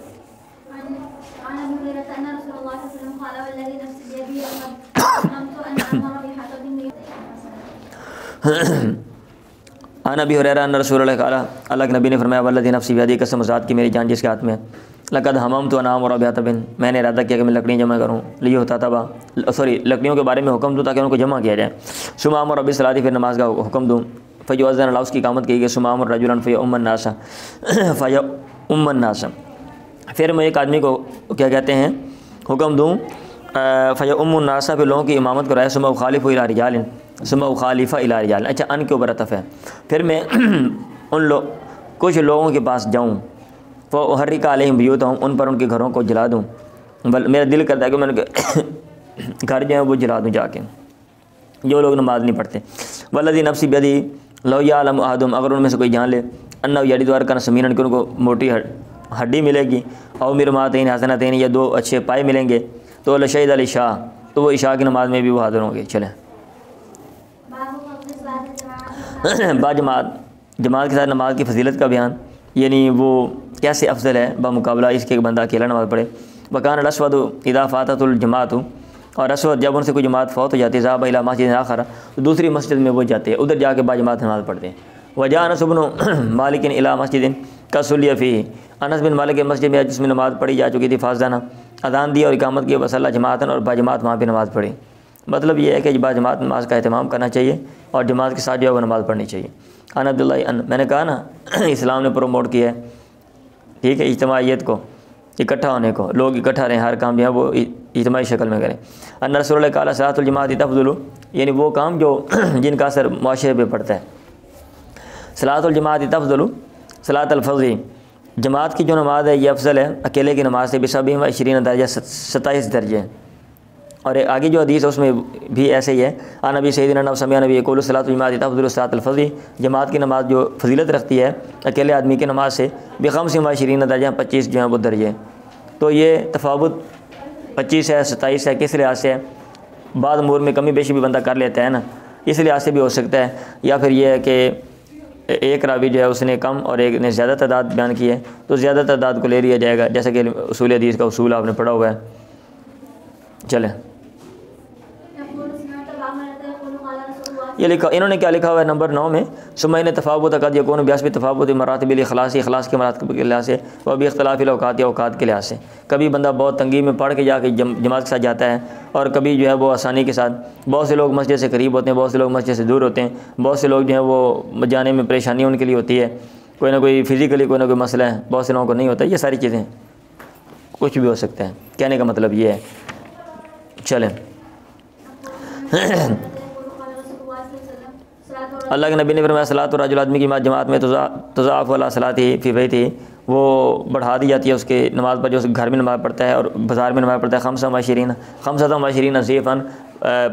عن ابی ہریرہ ان رسول اللہ قال، اللہ کے نبی نے فرمایا والذی نفسی بیدی، قسم ذات کی میری جان جس کے ہاتھ میں ہے، لقد حممت ان آمر بحطب، میں نے ارادہ کیا کہ میں لکڑیاں جمع کروں، لکڑیوں کے بارے میں حکم دوں تاکہ ان کو جمع کیا جائے، ثم امر بالصلاۃ، پھر نماز کا حکم دوں، فیؤذن اللہ، اس کی اقامت کی گئی، ثم امر رجلا فیؤم الناس، پھر میں ایک آدمی کو کیا کہتے ہیں حکم دوں، فیؤم الناس، پھر لوگوں کی امامت کرائے، ثم اخالف الی رجال، ثم اخالف الی رجال، اچھا ان کے اوپر عطف ہے، پھر میں کچھ لوگوں کے پاس جاؤں، فاحرق علیہم بیوتہم، ان پر ان کے گھروں کو جلا دوں، میرا دل کرتا ہے کہ میں ان کے گھر جو ہیں وہ جلا دوں جا کے، جو لوگ نماز نہیں پڑھتے۔ والذی نفسی بیدی لو یعلم احدہم، اگر ان میں سے کوئی جان لے، انہ یجد ورقا سمینا، کہ ان کو موٹی ہڈی ملے گی، او مرماتین حسنتین، یا دو اچھے پائے ملیں گے، تو لشہد العشاء، تو وہ عشاء کی نماز میں بھی وہ حاضر ہوں گے۔ چلیں جماعت کے ساتھ نماز کی فضیلت کا بیان، یعنی وہ کیسے افضل ہے بمقابلہ اس کے بندہ اکیلا نماز پڑھے۔ وکان الاسود اذا فاتت الجماعت، اور اسود جب ان سے کوئی جماعت فوت ہو جاتی ہے، ذهب الى مسجد آخر، تو دوسری مسجد میں وہ جاتے ہیں، ادھر جا کے باجماعت نماز پڑھتے ہیں۔ وجاء انس بن مالک الى مسجد قد صلی فیہ، انس بن مالک کے مسجد میں جس میں نماز پڑھی جا چکی تھی، فاذن، اذان دی اور اقامت کی، وصلی جماعتن، اور باجماعت وہاں پہ نماز پڑھی۔ مطلب یہ ہے کہ باجماعت نماز کا اہتمام کرنا چاہیے اور جماعت کے ساتھ جو ہے وہ نماز پڑھنی چاہیے۔ ان عبداللہ، میں نے کہا نا اسلام نے پروموٹ کیا ہے، ٹھیک ہے، اجتماعیت کو، اکٹھا ہونے کو، لوگ اکٹھا رہیں، ہر کام جو ہے وہ اجتماعی شکل میں کریں۔ ان رسول اللہ قال صلاۃ الجماعت تفضل، یعنی وہ کام جو جن کا اثر معاشرے پہ پڑتا ہے۔ صلاۃ الجماعت تفضل صلاۃ الفضل، جماعت کی جو نماز ہے یہ افضل ہے اکیلے کی نماز سے، بسبع و 20 درجہ، 27 درجے۔ اور آگے جو حدیث ہے اس میں بھی ایسے ہی ہے، ان نبی سیدنا سمع نبی یقول صلاۃ الجماعت تفضل صلاۃ الفضل، جماعت کی نماز جو فضیلت رکھتی ہے اکیلے آدمی کی نماز سے، ب25 و 20 درجہ، 25 جو ہیں وہ درجے۔ تو یہ تفاوت 25 ہے 27 ہے، کس لحاظ سے ہے؟ بعض امور میں کمی بیشی بھی بندہ کر لیتا ہے نا، اس لحاظ سے بھی ہو سکتا ہے، یا پھر یہ ہے کہ ایک راوی جو ہے اس نے کم اور ایک نے زیادہ تعداد بیان کی ہے تو زیادہ تعداد کو لے لیا جائے گا، جیسا کہ اصول حدیث کا اصول آپ نے پڑھا ہوا ہے۔ یہ لکھا انہوں نے کیا لکھا ہوا ہے نمبر 9 میں، سمعین تفاوت قد یکون بیاسب تفاوت مراتب الاخلاص، اخلاص کے مراتب کے لحاظ سے، وہ بھی اختلاف الاوقات یا اوقات کے لحاظ سے. کبھی بندہ بہت تنگی میں پڑھ کے جا کے جماعت کے ساتھ جاتا ہے، اور کبھی جو ہے وہ آسانی کے ساتھ. بہت سے لوگ مسجد سے قریب ہوتے ہیں، بہت سے لوگ مسجد سے دور ہوتے ہیں، بہت سے لوگ جو ہیں وہ جانے میں پریشانی ان کے لیے ہوتی ہے، کوئی نہ کوئی فزیکلی کوئی نہ کوئی مسئلہ ہے، بہت سے لوگوں کو نہیں ہوتا. یہ ساری چیزیں کچھ بھی ہو سکتا ہے. کہنے کا مطلب یہ ہے. چلیں اللہ کے نبی نے فرمایا صلاۃ الرجل، آدمی کی جماعت میں تضاعف علی صلاته فی بیتہ، وہ بڑھا دی جاتی ہے اس کے نماز پر جو اس گھر میں نماز پڑھتا ہے اور بازار میں نماز پڑھتا ہے، 25 ضعفاً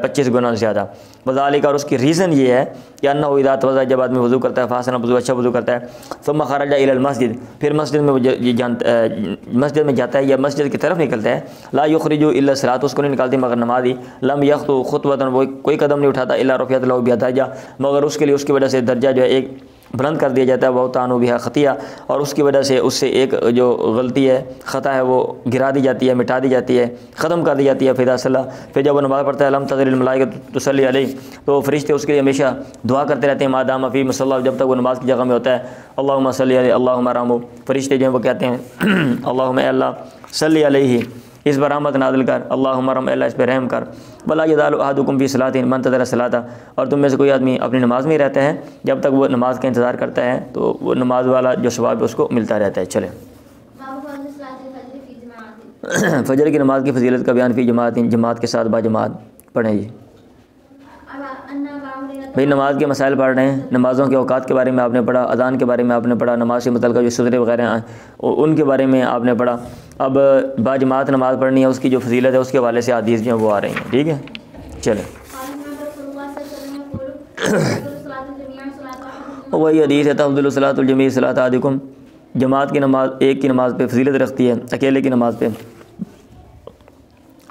25 گنا زیادہ. وذالک، اور اس کی ریزن یہ ہے کہ انہ اذا توضأ، جب آدمی وضو کرتا ہے، فاحسن وضو، اچھا وضو کرتا ہے، ثم خرج الی المسجد، پھر مسجد میں جاتا ہے یا مسجد کی طرف نکلتا ہے، لا یخرج الا الصلاۃ، اس کو نہیں نکالتی مگر نماز ہی، لم یخطو خطوۃ، وہ کوئی قدم نہیں اٹھاتا، الا رفعت له بها درجہ، مگر اس کے لیے اس کی وجہ سے درجہ جو ہے ایک بلند کر دیا جاتا ہے. وہ تانو بها خطیہ، اور اس کی وجہ سے اس سے ایک جو غلطی ہے، خطا ہے، وہ گرا دی جاتی ہے، مٹا دی جاتی ہے، ختم کر دی جاتی ہے. فاذا صلی، پھر جب وہ نماز پڑھتا ہے، لم تزل الملائکۃ تصلی علیہ، تو فرشتے اس کے لیے ہمیشہ دعا کرتے رہتے ہیں، ما دام فی مصلی، جب تک وہ نماز کی جگہ میں ہوتا ہے. اللہم صلی علیہ، اللہم ارحمہ، فرشتے جو ہیں وہ کہتے ہیں اللہم، اے اللہ، صلی علیہ، اس پر رحمت نازل کر، اللہم ارحم، اے اللہ اس پہ رحم کر. ولا یزال احدکم فی صلاۃ من انتظر الصلاۃ، اور تم میں سے کوئی آدمی اپنی نماز میں ہی رہتا ہے جب تک وہ نماز کا انتظار کرتا ہے، تو وہ نماز والا جو ثواب ہے اس کو ملتا رہتا ہے. چلیں فجر کی نماز کی فضیلت کا بیان فی جماعت، جماعت کے ساتھ با جماعت پڑھیں. جی بھئی نماز کے مسائل پڑھ رہے ہیں، نمازوں کے اوقات کے بارے میں آپ نے پڑھا، اذان کے بارے میں آپ نے پڑھا، نماز سے متعلقہ جو سطرے وغیرہ ہیں ان کے بارے میں آپ نے پڑھا. اب با جماعت نماز پڑھنی ہے، اس کی جو فضیلت ہے اس کے حوالے سے حدیث جو ہیں وہ آ رہی ہیں. ٹھیک ہے، چلیں وہی حدیث ہے، تفضل الصلاۃ الجمیع صلاۃ احدکم، جماعت کی نماز ایک کی نماز پہ فضیلت رکھتی ہے، اکیلے کی نماز پہ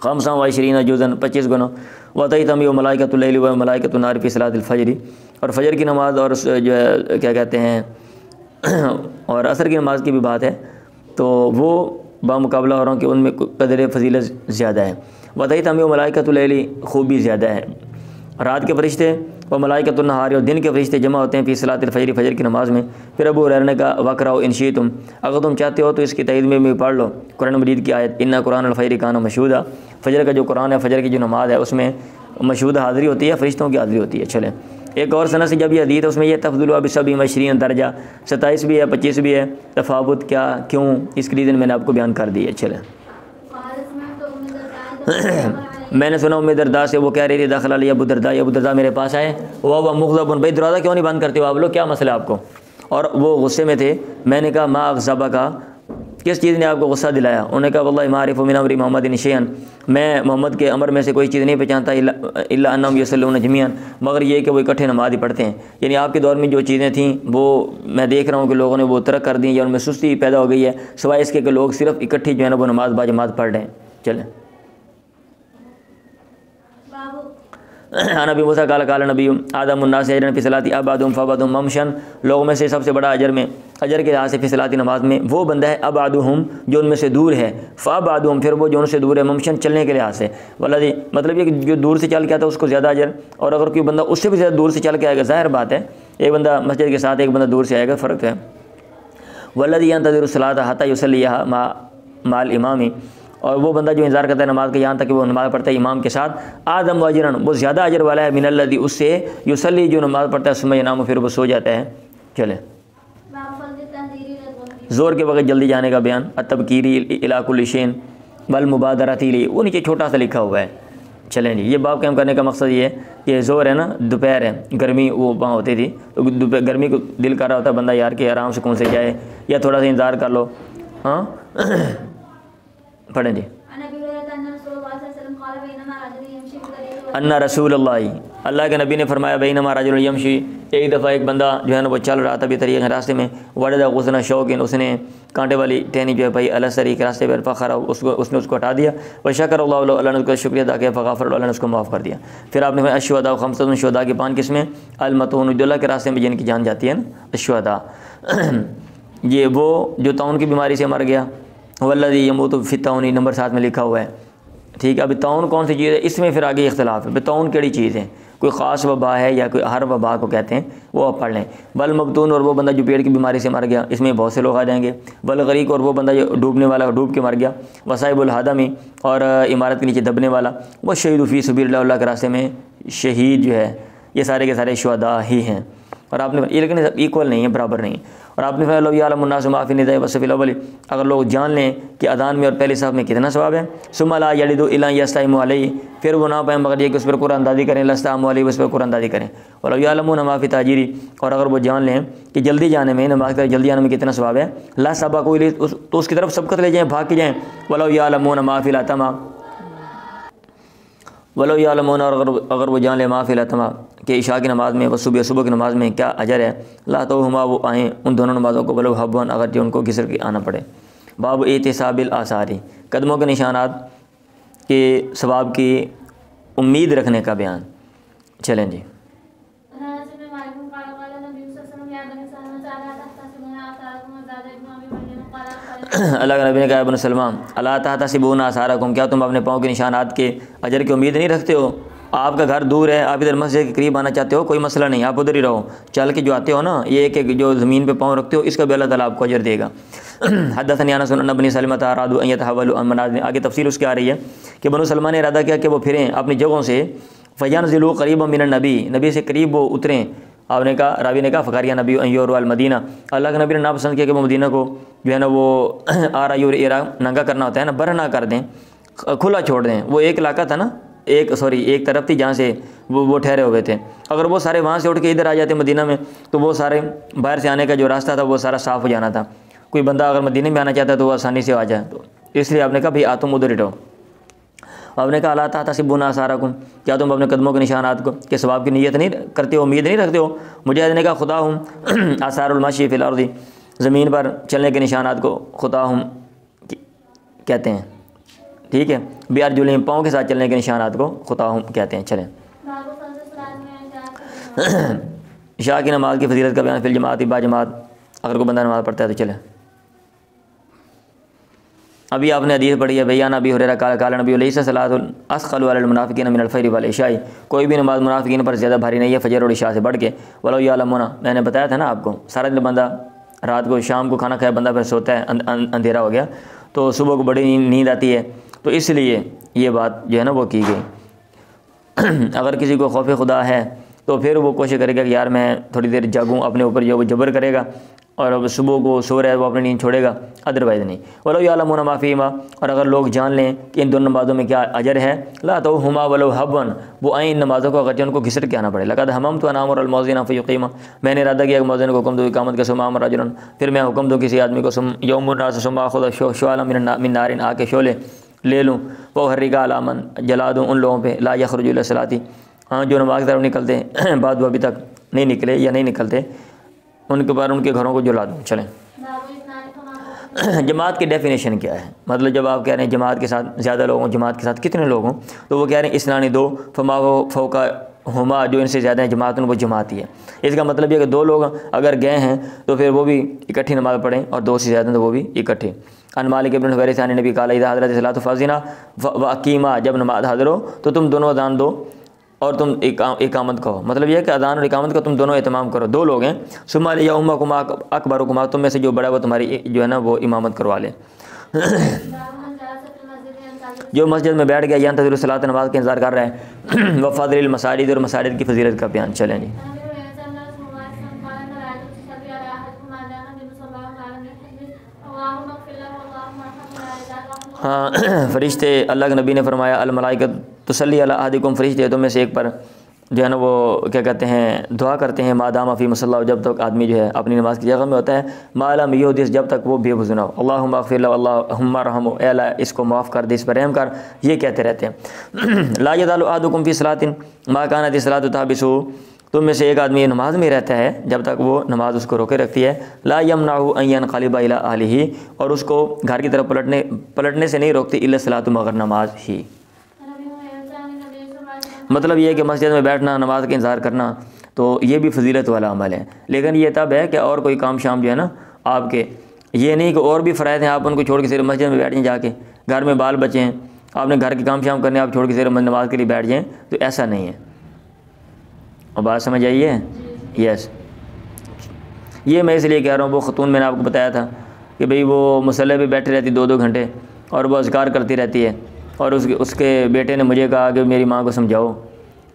25 جزءاً 25 گنا. وتیتم ملائکۃ اللیل و ملائکۃ النہار فی صلاۃ الفجر، اور فجر کی نماز اور جو ہے کیا کہتے ہیں اور عصر کی نماز کی بھی بات ہے، تو وہ بمقابلہ اوروں کے ان میں قدر فضیلت زیادہ ہے. وتیتم ملائکۃ اللیل، خوبی زیادہ ہے. رات کے فرشتے و ملائکۃ النہار، اور دن کے فرشتے جمع ہوتے ہیں فی صلاۃ الفجر، فجر کی نماز میں. پھر ابو ہریرہ نے کہا وقرؤ ان شئتم، اگر تم چاہتے ہو تو اس کی تائید میں بھی پڑھ لو قرآن مجید کی آیت، ان قرآن الفجر کان مشہودا، فجر کا جو قرآن ہے، فجر کی جو نماز ہے اس میں مشہود حاضری ہوتی ہے، فرشتوں کی حاضری ہوتی ہے. چلیں ایک اور سند سے جب یہ حدیث ہے اس میں یہ تفضل ب27 درجہ، 27 بھی ہے، 25 بھی ہے. تفاوت کیا، کیوں، اس کی ریزن میں نے آپ کو بیان کر دی ہے. چلیں میں نے سنا ام درداء سے، وہ کہہ رہی تھی داخل علی ابو درداء، ابو درداء میرے پاس آئے، وہ مغضب، بھائی دروازہ کیوں نہیں بند کرتے ہو آپ لوگ، کیا مسئلہ آپ کو، اور وہ غصے میں تھے. میں نے کہا ما اغضبک، کس چیز نے آپ کو غصہ دلایا؟ انہوں نے کہا واللہ ما اعرف من امر محمد شیئا، میں محمد کے امر میں سے کوئی چیز نہیں پہچانتا، الا انہم یصلون جمیعا، مگر یہ کہ وہ اکٹھے نماز ہی پڑھتے ہیں. یعنی آپ کے دور میں جو چیزیں تھیں وہ میں دیکھ رہا ہوں کہ لوگوں نے وہ ترک کر دی یا ان میں سستی پیدا ہو گئی ہے، سوائے اس کے کہ لوگ صرف اکٹھی جو ہے نا وہ نماز با جماعت پڑھ رہے ہیں. چلیں نبی موسیٰ قال نبی آدم الناس اجرا فی صلاۃ ابعدهم فابعدهم ممشن، لوگوں میں سے سب سے بڑا اجر میں، اجر کے لحاظ سے فی صلاۃ نماز میں وہ بندہ ہے ابعدهم جو ان میں سے دور ہے، فابعدهم پھر وہ جو ان سے دور ہے، ممشن چلنے کے لحاظ سے. والذی مطلب یہ کہ جو دور سے چل کے آتا ہے اس کو زیادہ اجر، اور اگر کوئی بندہ اس سے بھی زیادہ دور سے چل کے آئے گا، ظاہر بات ہے ایک بندہ مسجد کے ساتھ ایک بندہ دور سے آئے گا، فرق ہے. والذی ينتظر الصلاۃ حتى يصلیها مع الامام، اور وہ بندہ جو انتظار کرتا ہے نماز کا یہاں تک کہ وہ نماز پڑھتا ہے امام کے ساتھ، آدم واجرن، وہ زیادہ اجر والا ہے، من الذی، اس سے، یصلی جو نماز پڑھتا ہے، ثم ینام، پھر وہ سو جاتا ہے. چلیں زور کے وقت جلدی جانے کا بیان، التبکیری الی کل شیء والمبادرۃ الیہ، وہ نیچے چھوٹا سا لکھا ہوا ہے. چلیں جی، یہ باب قائم کرنے کا مقصد یہ ہے کہ زور ہے نا، دوپہر ہے، گرمی وہ وہاں ہوتی تھی تو گرمی کو دل کر رہا ہوتا ہے بندہ یار کہ آرام سکون سے جائے یا تھوڑا سا انتظار کر لو. ہاں پڑھیں جی. ان رسول اللہ کے نبی نے فرمایا بینما رجل یمشی، ایک دفعہ ایک بندہ جو ہے نا وہ چل رہا تھا بطریق راستے میں، وجد غصن شوقن، اس نے کانٹے والی ٹہنی جو ہے بھائی السری کے راستے پر، فخر اس نے اس کو ہٹا دیا، وشکر اللہ، اللہ نے اس کا شکریہ ادا کیا، فغفر اللہ نے اس کو معاف کر دیا. پھر آپ نے فرمایا الشہداء خمسۃ، شہداء کی 5 قسمیں، المطعون جو اللہ کے راستے میں جن کی جان جاتی ہے نا، الشہداء یہ وہ جو طاعون کی بیماری سے مر گیا، والذی یموت فی الطاعون، نمبر 7 میں لکھا ہوا ہے. ٹھیک ہے. ابھی طاعون کون سی چیز ہے اس میں پھر آگے اختلاف ہے. طاعون کیڑی چیز ہے, کوئی خاص وبا ہے یا کوئی ہر وبا کو کہتے ہیں, وہ آپ پڑھ لیں. بل مبتون اور وہ بندہ جو پیٹ کی بیماری سے مر گیا, اس میں بہت سے لوگ آ جائیں گے. بل غریق اور وہ بندہ جو ڈوبنے والا ڈوب کے مر گیا. وصائب الحدمی اور عمارت کے نیچے دبنے والا. وہ شہید فی سبیل اللہ, اللہ کے راستے میں شہید جو ہے, یہ سارے کے سارے شہداء ہی ہیں. اور آپ نے یہ لیکن ایکول نہیں ہے, برابر نہیں ہے. اور آپ نے فرمایا لو یعلم الناس ما فی النداء والصف الاول, اگر لوگ جان لیں کہ اذان میں اور پہلی صف میں کتنا ثواب ہے. ثم لا یلدوا الا یستعموا علیہ, پھر وہ نہ پائیں مگر یہ کہ اس پر قرآن اندازی کریں, لستعموا علیہ, اس پر قرآن اندازی کریں. ولو یعلمون ما فی تاجری, اور اگر وہ جان لیں کہ جلدی جانے میں, نماز کا جلدی جانے میں کتنا ثواب ہے, لا سبقوا الیہ, تو اس کی طرف سبقت لے جائیں, بھاگ کے جائیں. ولو یعلمون ما فی الاتما, ولو یعلمون, اور اگر وہ جان لیں ما فی الاتما کہ عشاء کی نماز میں و صبح کی نماز میں کیا اجر ہے, لا تو ہما, وہ آئیں ان دونوں نمازوں کو ولو حبون, اگر جو ان کو گھسر کے آنا پڑے. باب احتساب الآثاری, قدموں کے نشانات کے ثواب کی امید رکھنے کا بیان. چلیں جی. اللہ کے نبی نے کہا ابن سلمان الا تحتسبون آثارکم, کیا تم اپنے پاؤں کے نشانات کے اجر کی امید نہیں رکھتے ہو. آپ کا گھر دور ہے, آپ ادھر مسجد کے قریب آنا چاہتے ہو, کوئی مسئلہ نہیں, آپ ادھر ہی رہو. چل کے جو آتے ہو نا, یہ کہ جو زمین پہ پاؤں رکھتے ہو, اس کا بھی اللہ تعالیٰ آپ کو اجر دے گا. حدثني انس ان بني سلمة ارادوا ان يتحولوا عن منازل, آگے تفصیل اس کی آ رہی ہے کہ بنو سلمہ نے ارادہ کیا کہ وہ پھریں اپنی جگہوں سے. فینزلوا قریبا من النبی, نبی سے قریب وہ اتریں. آپ نے کہا, راوی نے کہا فقاریہ نبی ان یوروا المدینہ, اللہ کے نبی نے ناپسند کیا کہ وہ مدینہ کو جو ہے نا وہ آرایور ایرا ننگا کرنا ہوتا ہے نا, بر نہ کر دیں, کھلا چھوڑ دیں. وہ ایک علاقہ تھا نا, ایک طرف تھی جہاں سے وہ ٹھہرے ہوئے تھے. اگر وہ سارے وہاں سے اٹھ کے ادھر آ جاتے مدینہ میں, تو وہ سارے باہر سے آنے کا جو راستہ تھا وہ سارا صاف ہو جانا تھا. کوئی بندہ اگر مدینہ میں آنا چاہتا ہے تو وہ آسانی سے آ جائے. تو اس لیے آپ نے کہا بھائی تم ادھر ہی رہو. آپ نے کہا الا تحتسبون آثارکم, کیا تم اپنے قدموں کے نشانات کو کہ ثواب کی نیت نہیں کرتے ہو, امید نہیں رکھتے ہو. مجاہد نے کہا خدا ہوں آثار المشی فی الارض, زمین پر چلنے کے نشانات کو خدا ہوں کہتے ہیں. ٹھیک ہے, بیارجلہم, پاؤں کے ساتھ چلنے کے نشانات کو خدا ہوں کہتے ہیں. چلیں. عشاء کی نماز کی فضیلت کا بیان فی الجماعت, با جماعت, اگر کوئی بندہ نماز پڑھتا ہے تو چلے. ابھی آپ نے حدیث پڑھی ہے, بھیا نبی ہریرہ قال نبی لیس صلاۃ اثقل علی المنافقین من الفجر والعشاء, کوئی بھی نماز منافقین پر زیادہ بھاری نہیں ہے فجر اور عشاء سے بڑھ کے. ولو یعلمون, میں نے بتایا تھا نا آپ کو, سارا دن بندہ رات کو شام کو کھانا کھایا بندہ پھر سوتا ہے, اندھیرا ہو گیا تو صبح کو بڑی نیند آتی ہے, تو اس لیے یہ بات جو ہے نا وہ کی گئی. اگر کسی کو خوف خدا ہے تو پھر وہ کوشش کرے گا کہ یار میں تھوڑی دیر جاگوں, اپنے اوپر جو وہ جبر کرے گا, اور اب صبح کو سو رہا ہے وہ اپنی نیند چھوڑے گا, ادروائز نہیں. ولو یعلمون ما فیہما, اور اگر لوگ جان لیں کہ ان دونوں نمازوں میں کیا اجر ہے, لا تو ہما ولو حبن, وہ آئیں ان نمازوں کو اگرچہ ان کو گھسٹ کے آنا پڑے. لقد حممت ان آمر المؤذن فیقیم, میں نے ارادہ کیا کہ مؤذن کو حکم دو اقامت کا, ثم امر رجلا, پھر میں حکم دوں کسی آدمی کو, یوم الناس ثم آخذ شعلا من نار, آ کے شعلے لے لوں, وأحرقها علی من, جلا دوں ان لوگوں پہ, لا یخرج الی الصلاۃ, ہاں جو نماز کی طرف نکلتے ہیں بعد وہ ابھی تک نہیں نکلے یا نہیں نکلتے, ان کے بعد ان کے گھروں کو جلا دوں. چلیں. جماعت کی ڈیفینیشن کیا ہے, مطلب جب آپ کہہ رہے ہیں جماعت کے ساتھ زیادہ لوگ ہوں, جماعت کے ساتھ کتنے لوگ ہوں, تو وہ کہہ رہے ہیں اسنانی دو, فما فوقا ہما, جو ان سے زیادہ ہیں جماعت وہ جماعت ہی ہے. اس کا مطلب یہ کہ دو لوگ اگر گئے ہیں تو پھر وہ بھی اکٹھی نماز پڑھیں, اور دو سے زیادہ ہیں تو وہ بھی اکٹھے. ان مالک ابن حویرث عن نبی قال اذا حضرت الصلاۃ فاذنا واقیما, جب نماز حاضر ہو تو تم دونوں اذان دو اور تم اقامت کہو. مطلب یہ ہے کہ اذان اور اقامت کا تم دونوں اہتمام کرو. دو لوگ ہیں, ثم لیؤمکم اکبرکم, تم میں سے جو بڑا ہے وہ تمہاری جو ہے نا وہ امامت کروا لے. جو مسجد میں بیٹھ گیا ینتظر الصلاۃ, نماز کا انتظار کر رہا ہے, وفضل المساجد, اور مساجد کی فضیلت کا بیان. چلیں جی. ہاں فرشتے, اللہ کے نبی نے فرمایا الملائکۃ تصلی علی احدکم, فرشتے تم میں سے ایک پر جو ہے نا وہ کیا کہتے ہیں دعا کرتے ہیں, مادام فی مصلی, جب تک آدمی جو ہے اپنی نماز کی جگہ میں ہوتا ہے, ما لم یحدث, جب تک وہ بے وضو نہ ہو, اللہم اغفر له, اللہم ارحمہ, اے اللہ اس کو معاف کر دے, اس پر رحم کر, یہ کہتے رہتے ہیں. لا یزال احدکم فی صلاۃ ما کانت الصلاۃ تحبسہ, تم میں سے ایک آدمی نماز میں رہتا ہے جب تک وہ نماز اس کو روکے رکھتی ہے. لا یمنعہ ان ینقلب الی اہلہ, اور اس کو گھر کی طرف پلٹنے سے نہیں روکتی, الا الصلاۃ, مگر نماز ہی. مطلب یہ ہے کہ مسجد میں بیٹھنا, نماز کا انتظار کرنا, تو یہ بھی فضیلت والا عمل ہے. لیکن یہ تب ہے کہ اور کوئی کام شام جو ہے نا آپ کے, یہ نہیں کہ اور بھی فرائض ہیں آپ ان کو چھوڑ کے صرف مسجد میں بیٹھ جائیں, جا کے گھر میں بال بچے ہیں آپ نے گھر کے کام شام کرنے آپ چھوڑ کے صرف نماز کے لیے بیٹھ جائیں تو ایسا نہیں ہے. اور بات سمجھ آئیے؟ یس. یہ میں اس لیے کہہ رہا ہوں وہ خاتون میں نے آپ کو بتایا تھا کہ بھئی وہ مصلی پہ بیٹھی رہتی 2 گھنٹے اور وہ اذکار کرتی رہتی ہے, اور اس کے بیٹے نے مجھے کہا کہ میری ماں کو سمجھاؤ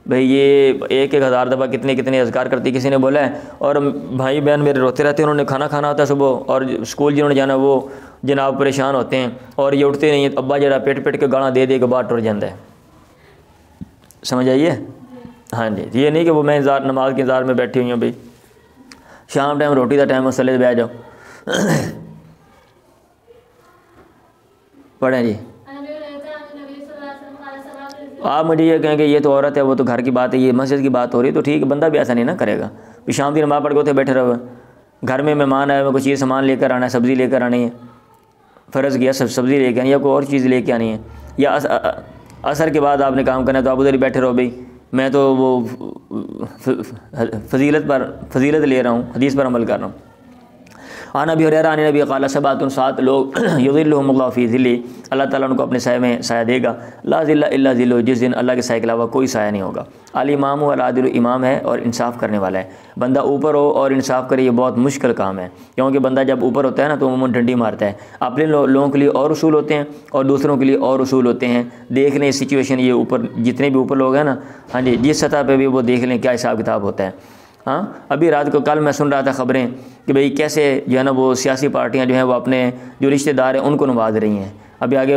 بھئی یہ 1,000 دفعہ کتنے اذکار کرتی. کسی نے بولا ہے, اور بھائی بہن میرے روتے رہتے ہیں, انہوں نے کھانا کھانا ہوتا ہے صبح, اور اسکول جنہوں نے جانا وہ جناب پریشان ہوتے ہیں, اور یہ اٹھتے نہیں ہیں. ابا جڑا پیٹ کے گانا دے کے بعد ٹر جاتا ہے. سمجھ آئیے؟ ہاں جی. یہ نہیں کہ وہ میں نماز کے انتظار میں بیٹھی ہوئی ہوں بھئی شام ٹائم روٹی کا ٹائم مصلی پہ بیٹھ جاؤ. پڑھیں جی. آپ مجھے یہ کہیں کہ یہ تو عورت ہے, وہ تو گھر کی بات ہے, یہ مسجد کی بات ہو رہی ہے, تو ٹھیک ہے, بندہ بھی ایسا نہیں نا کرے گا. شام کی نماز پڑھ کے اتنے بیٹھے رہو, گھر میں مہمان آئے ہوئے, کوئی چیز سامان لے کر آنا ہے, سبزی لے کر آنی ہے, فرض کیا سبزی لے کے آنی ہے, یا کوئی اور چیز لے کے آنی ہے, یا عصر کے بعد آپ نے کام کرنا ہے تو آپ ادھر ہی بیٹھے رہو بھئی میں تو وہ فضیلت لے رہا ہوں, حدیث پر عمل کر رہا ہوں. عن ابی ہریرہ عن نبی قال 7 لوگ یظلهم اللہ فی ظلہ, اللہ تعالیٰ ان کو اپنے سائے میں سایہ دے گا. لا ظل الا ظلہ, جس دن اللہ کے سائے کے علاوہ کوئی سایہ نہیں ہوگا. الامام العادل, امام ہے اور انصاف کرنے والا ہے. بندہ اوپر ہو اور انصاف کرے, یہ بہت مشکل کام ہے, کیونکہ بندہ جب اوپر ہوتا ہے نا تو عموماً ڈنڈی مارتا ہے. اپنے لوگوں کے لیے اور اصول ہوتے ہیں اور دوسروں کے لیے اور اصول ہوتے ہیں. دیکھ لیں سچویشن, یہ اوپر جتنے بھی اوپر لوگ ہیں نا, ہاں جی, جس سطح پہ بھی وہ دیکھ لیں کیا حساب کتاب ہوتا ہے. ہاں ابھی رات کو کل میں سن رہا تھا خبریں کہ بھئی کیسے جو ہے نا وہ سیاسی پارٹیاں جو ہیں وہ اپنے جو رشتہ دار ہیں ان کو نواز رہی ہیں. ابھی آگے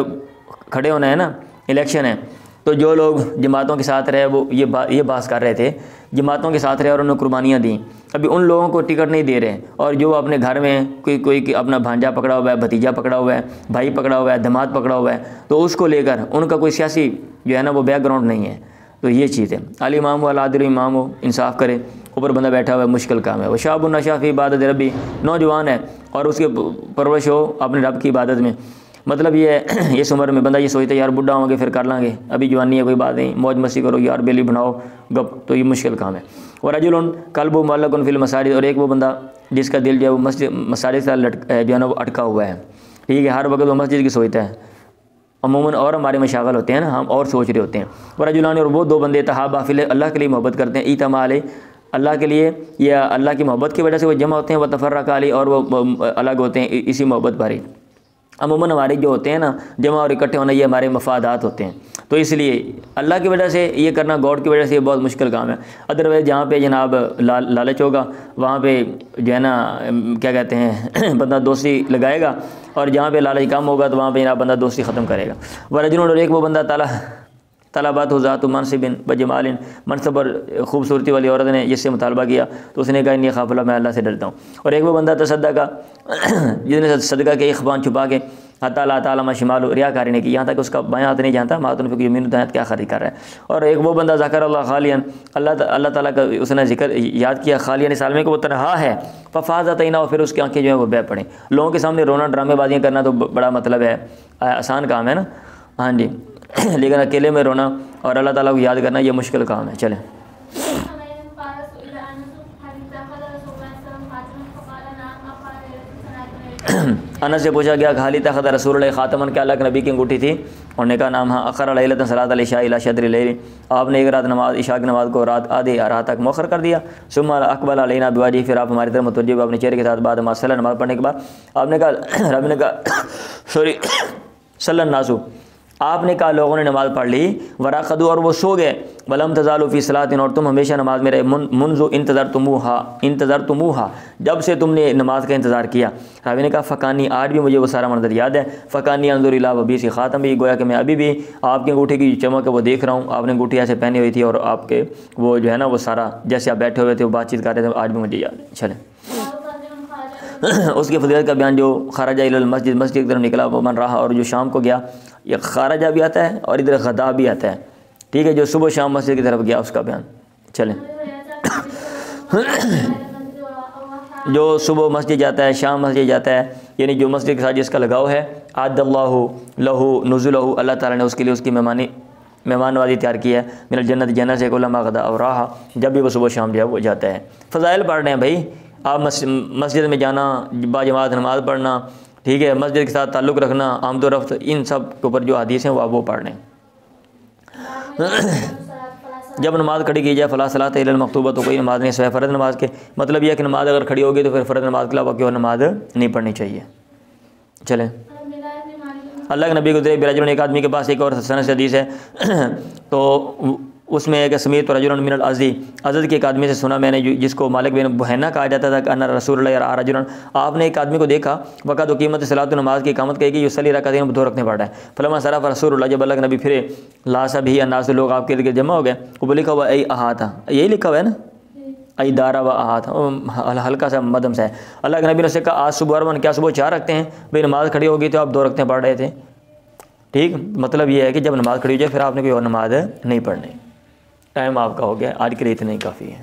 کھڑے ہونا ہے نا, الیکشن ہے, تو جو لوگ جماعتوں کے ساتھ رہے وہ یہ بحث کر رہے تھے, جماعتوں کے ساتھ رہے اور انہوں نے قربانیاں دیں, ابھی ان لوگوں کو ٹکٹ نہیں دے رہے, اور جو اپنے گھر میں کوئی اپنا بھانجا پکڑا ہوا ہے, بھتیجا پکڑا ہوا ہے, بھائی پکڑا ہوا ہے, داماد پکڑا ہوا ہے, تو اس کو لے کر ان کا کوئی سیاسی جو ہے نا وہ بیک گراؤنڈ نہیں ہے. تو یہ چیز ہے. الامام العادل, امام ہو, انصاف کرے, اوپر بندہ بیٹھا ہوا ہے, مشکل کام ہے. وشاب النشا فی عبادت ربی, نوجوان ہے اور اس کی پرورش ہو اپنے رب کی عبادت میں. مطلب یہ ہے اس عمر میں بندہ یہ سوچتا ہے یار بڈھا ہوں گے پھر کر لیں گے, ابھی جوانی ہے کوئی بات نہیں, موج مستی کرو یار, بیلی بناؤ گپ, تو یہ مشکل کام ہے. ورجل قلب معلق فی المساجد, اور ایک وہ بندہ جس کا دل جو ہے وہ مساجد سے جو ہے نا وہ اٹکا ہوا ہے. ٹھیک ہے, ہر وقت وہ مسجد کی سوچتا ہے. عموماً اور ہمارے مشاغل ہوتے ہیں نا, ہم اور سوچ رہے ہوتے ہیں. ورجلان, اور وہ 2 بندے تحابا فی اللہ, اللہ کے لیے محبت کرتے ہیں, ایتما علیہ, اللہ کے لیے, یا اللہ کی محبت کی وجہ سے وہ جمع ہوتے ہیں, وہ تفرقا علیہ, اور وہ الگ ہوتے ہیں اسی محبت پر ہی. عموماً ہمارے جو ہوتے ہیں نا جمع اور اکٹھے ہونا, یہ ہمارے مفادات ہوتے ہیں, تو اس لیے اللہ کی وجہ سے یہ کرنا, گاڈ کی وجہ سے یہ بہت مشکل کام ہے. ادروائز جہاں پہ جناب لالچ ہوگا وہاں پہ جو ہے نا کیا کہتے ہیں بندہ دوستی لگائے گا, اور جہاں پہ لالچ کم ہوگا تو وہاں پہ جناب بندہ دوستی ختم کرے گا. ورجل, اور ایک وہ بندہ طلبات ہو ذات منصب بجمال, منصب اور خوبصورتی والی عورت نے جس سے مطالبہ کیا تو اس نے کہا انی خاف اللہ, میں اللہ سے ڈرتا ہوں. اور ایک وہ بندہ تصدقہ, جس نے صدقہ کے اخبان چھپا کے, حتی اللہ تعالیٰ ما شمال, ریاکاری نے کی, یہاں تک اس کا بایاں ہاتھ نہیں جانتا ما تنفق یمین, دائیں ہاتھ کیا خرید کر رہا ہے. اور ایک وہ بندہ ذکر اللہ خالیاً, اللہ تعالیٰ کا اس نے ذکر یاد کیا, خالیاً اس عالم میں کہ وہ تنہا ہے, ففاضت عیناہ, اور پھر اس کی آنکھیں جو ہیں وہ بہہ پڑیں. لوگوں کے سامنے رونا, ڈرامے بازیاں کرنا تو بڑا مطلب ہے, آسان کام ہے نا, ہاں جی, لیکن اکیلے میں رونا اور اللہ تعالیٰ کو یاد کرنا یہ مشکل کام ہے. چلیں. انس سے پوچھا گیا حالی تخت رسول اللہ خاتمن, کیا اللہ کے نبی کی انگوٹھی تھی, انہوں نے کہا نام ہاں. اخر لیلۃ صلاۃ العشاء الی شطر اللیل, آپ نے ایک رات نماز عشاء کی نماز کو رات آدھی رات تک مؤخر کر دیا. ثم اقبل علینا بوجهه, پھر آپ ہماری طرف متوجہ ہوئے اپنے چہرے کے ساتھ. بعد ما صلی نماز پڑھنے کے بعد آپ نے کہا, رب نے کہا سوری صلی الناس, آپ نے کہا لوگوں نے نماز پڑھ لی, وراقدوا, اور وہ سو گئے, ولم تزالوا فی صلاۃ, اور تم ہمیشہ نماز میں رہے, منذ انتظرتموها, جب سے تم نے نماز کا انتظار کیا. راوی نے کہا فکانی, آج بھی مجھے وہ سارا منظر یاد ہے. فکانی انظر الی وبیس خاتم, بھی گویا کہ میں ابھی بھی آپ کی انگوٹھی کی چمک ہے وہ دیکھ رہا ہوں. آپ نے انگوٹھی ایسے پہنی ہوئی تھی اور آپ کے وہ جو ہے نا وہ سارا جیسے آپ بیٹھے ہوئے تھے وہ بات چیت کر رہے تھے, آج بھی مجھے یاد ہے. چلیں. اس کی فضیلت کا بیان, جو خرج الی المسجد, مسجد کی طرف نکلا, وہ من رہا, اور جو شام کو گیا. یہ خارجہ بھی آتا ہے اور ادھر غدا بھی آتا ہے, ٹھیک ہے, جو صبح شام مسجد کی طرف گیا اس کا بیان. چلیں. جو صبح مسجد جاتا ہے, شام مسجد جاتا ہے, یعنی جو مسجد کے ساتھ جس کا لگاؤ ہے, عد اللہ لہو نزلہ, اللہ تعالیٰ نے اس کے لیے اس کی مہمان نوازی تیار کی ہے. من الجنت, جنت سے, کلما غدا اور راحا, جب بھی وہ صبح شام جو ہے وہ جاتا ہے. فضائل پڑھ رہے ہیں بھائی آپ, مسجد میں جانا, با جماعت نماز پڑھنا, ٹھیک ہے، مسجد کے ساتھ تعلق رکھنا، آمد و رفت، ان سب کے اوپر جو حدیث ہیں وہ آپ وہ پڑھ لیں۔ جب نماز کھڑی کی جائے فلا صلاۃ الا المکتوبہ، تو کوئی نماز نہیں سوائے فرض نماز کے۔ مطلب یہ ہے کہ نماز اگر کھڑی ہوگی تو پھر فرض نماز کے علاوہ کوئی اور نماز نہیں پڑھنی چاہیے۔ چلیں، اللہ کے نبی گزرے برجل، ایک آدمی کے پاس ایک اور سند سے حدیث ہے تو اس میں ایک سمیت رجل من الازدی، ازد کے ایک آدمی سے سنا میں نے جس کو مالک بن بحینا کہا جاتا تھا کہ ان رسول اللہ یرا رجلا، آپ نے ایک آدمی کو دیکھا وقت و قیمت صلاۃ نماز کی اقامت کہی کہ یصلی رکعتین، دو رکعتیں پڑھ رہا ہے۔ فلما صرف رسول اللہ، جب اللہ کے نبی پھرے، لاسا بھی الناس، لوگ آپ کے ارد گرد جمع ہو گئے، وہ لکھا ہوا ای احاطہ، یہی لکھا ہوا ہے نا، ای دارا و احاطہ، ہلکا سا مدم سا ہے۔ اللہ کے نبی نے اسے کہا آج صبح اربن، کیا صبح 4 رکھتے ہیں؟ بھائی نماز کھڑی ہوگی تو آپ 2 رکعتیں پڑھ رہے تھے۔ ٹھیک، مطلب یہ ہے کہ جب نماز کھڑی ہو جائے پھر آپ نے کوئی اور نماز نہیں پڑھنی۔ ٹائم آپ کا ہو گیا، آج کے لیے اتنا ہی کافی ہے۔